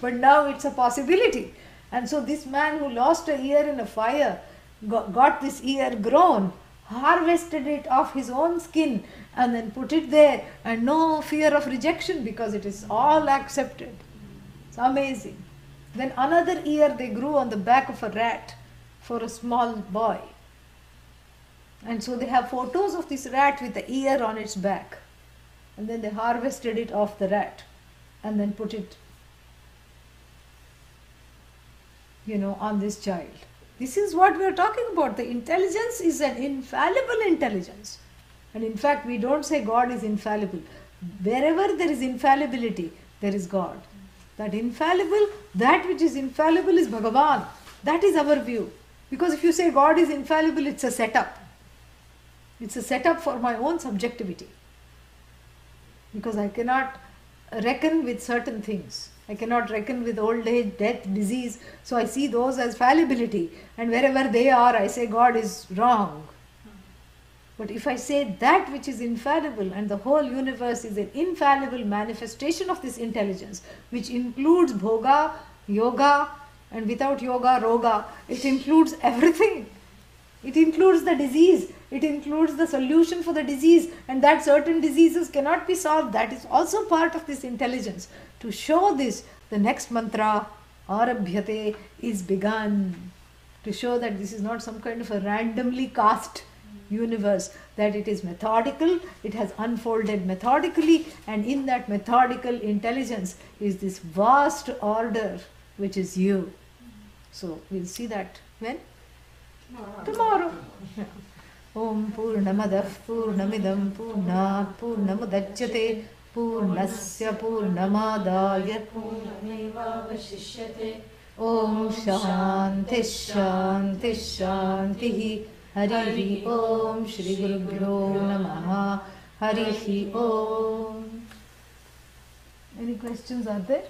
now it's a possibility. And so this man who lost an ear in a fire got this ear grown, harvested it off his own skin and then put it there, and no fear of rejection because it is all accepted. It's amazing. Then another ear they grew on the back of a rat for a small boy. And so they have photos of this rat with the ear on its back. And then they harvested it off the rat and then put it, on this child. This is what we are talking about. The intelligence is an infallible intelligence. And in fact, we don't say God is infallible. Wherever there is infallibility, there is God. That infallible, that which is infallible is Bhagavan. That is our view. Because if you say God is infallible, it's a setup. It's a setup for my own subjectivity. Because I cannot reckon with certain things. I cannot reckon with old age, death, disease. So I see those as fallibility. And wherever they are, I say God is wrong. But if I say that which is infallible and the whole universe is an infallible manifestation of this intelligence, which includes bhoga, yoga, and without yoga, roga, it includes everything. It includes the disease. It includes the solution for the disease, and that certain diseases cannot be solved. That is also part of this intelligence. To show this, the next mantra, Arabhyate, is begun. to show that this is not some kind of a randomly cast universe, that it is methodical, it has unfolded methodically, and in that methodical intelligence is this vast order which is you. So we'll see that when? Tomorrow. Yeah. Om Purnamadah Purnamidam Purnat Purnamudachyate Purnasya Purnamadaya Purnamevavashishyate. Om Shanti Shanti Shanti Harihi Om Shri Gurubhyo Namaha Harihi Om. Any questions are there?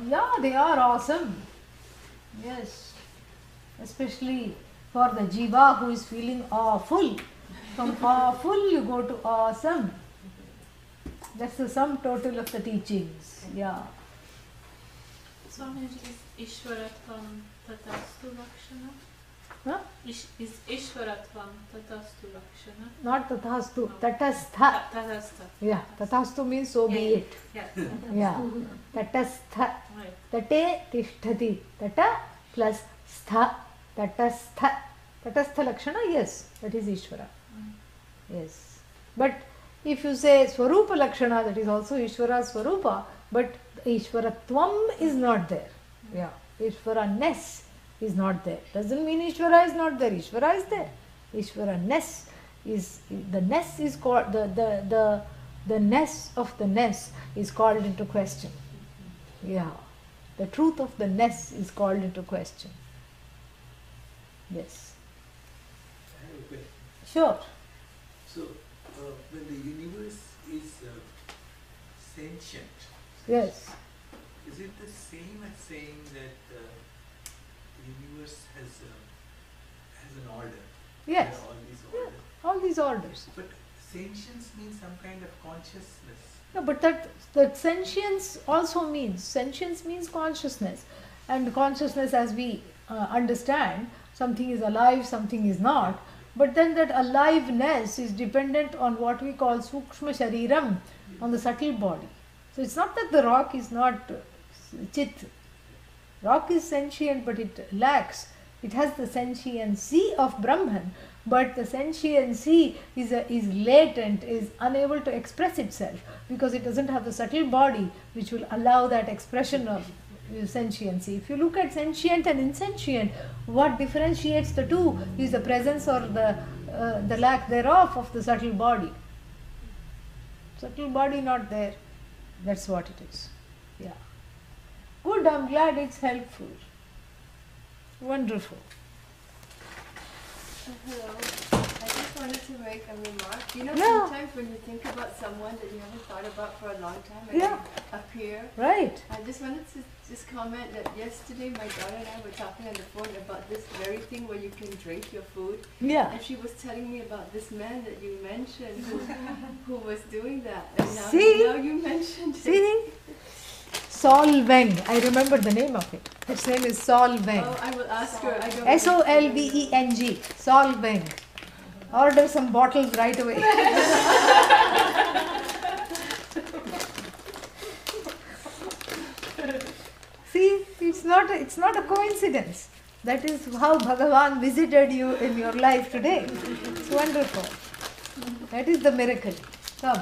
Yeah, they are awesome. Yes. Especially for the jiva who is feeling awful. From awful you go to awesome. That's the sum total of the teachings. Yeah. Swamiji, is Ishwaratvam Tatastu Lakshana? Huh? Is Ishwaratvam Tatastu Lakshana? Not tathastu, tatastha. Tatastha. Yeah, tathastu means so be Yeah. it. Yeah. Yeah. Tatastha. Right. Tate tishtati. Tata plus stha. Tatastha. Tatastha lakshana, yes, that is Ishvara. Yes. But if you say Swarupa lakshana, that is also Ishvara Swarupa, but Ishvaratvam is not there. Yeah. Ishvara-ness is not there. Doesn't mean Ishvara is not there. Ishvara is there. Ishvara-ness is, the ness is called, the ness of the ness is called into question. Yeah. The truth of the ness is called into question. Yes. I have a question. Sure. So, when the universe is sentient, Yes. is it the same as saying that the universe has an order? Yes. There are all these Yeah. orders. All these orders. But sentience means some kind of consciousness. No, but that sentience also means, sentience means consciousness. And consciousness, as we understand, something is alive, something is not. But then that aliveness is dependent on what we call sukshma shariram, on the subtle body. So it's not that the rock is not chit. Rock is sentient, but it lacks. It has the sentiency of Brahman, but the sentiency is latent, is unable to express itself because it doesn't have the subtle body which will allow that expression of sentiency. If you look at sentient and insentient, what differentiates the two is the presence or the lack thereof of the subtle body. Subtle body not there. That's what it is. Yeah. Good, I'm glad it's helpful. Wonderful. Hello. I just wanted to make a remark. You know, Yeah. sometimes when you think about someone that you haven't thought about for a long time and Yeah. they appear, Right. I just wanted to just comment that yesterday my daughter and I were talking on the phone about this very thing where you can drink your food. Yeah. And she was telling me about this man that you mentioned who was doing that. And now, See? now you mentioned it. See? Solvang. I remember the name of it. Its name is Solvang. Oh, I will ask her. I don't Solveng. Solvang. Order some bottles right away. See, it's not a coincidence. That is how Bhagavan visited you in your life today. It's wonderful. That is the miracle. Come.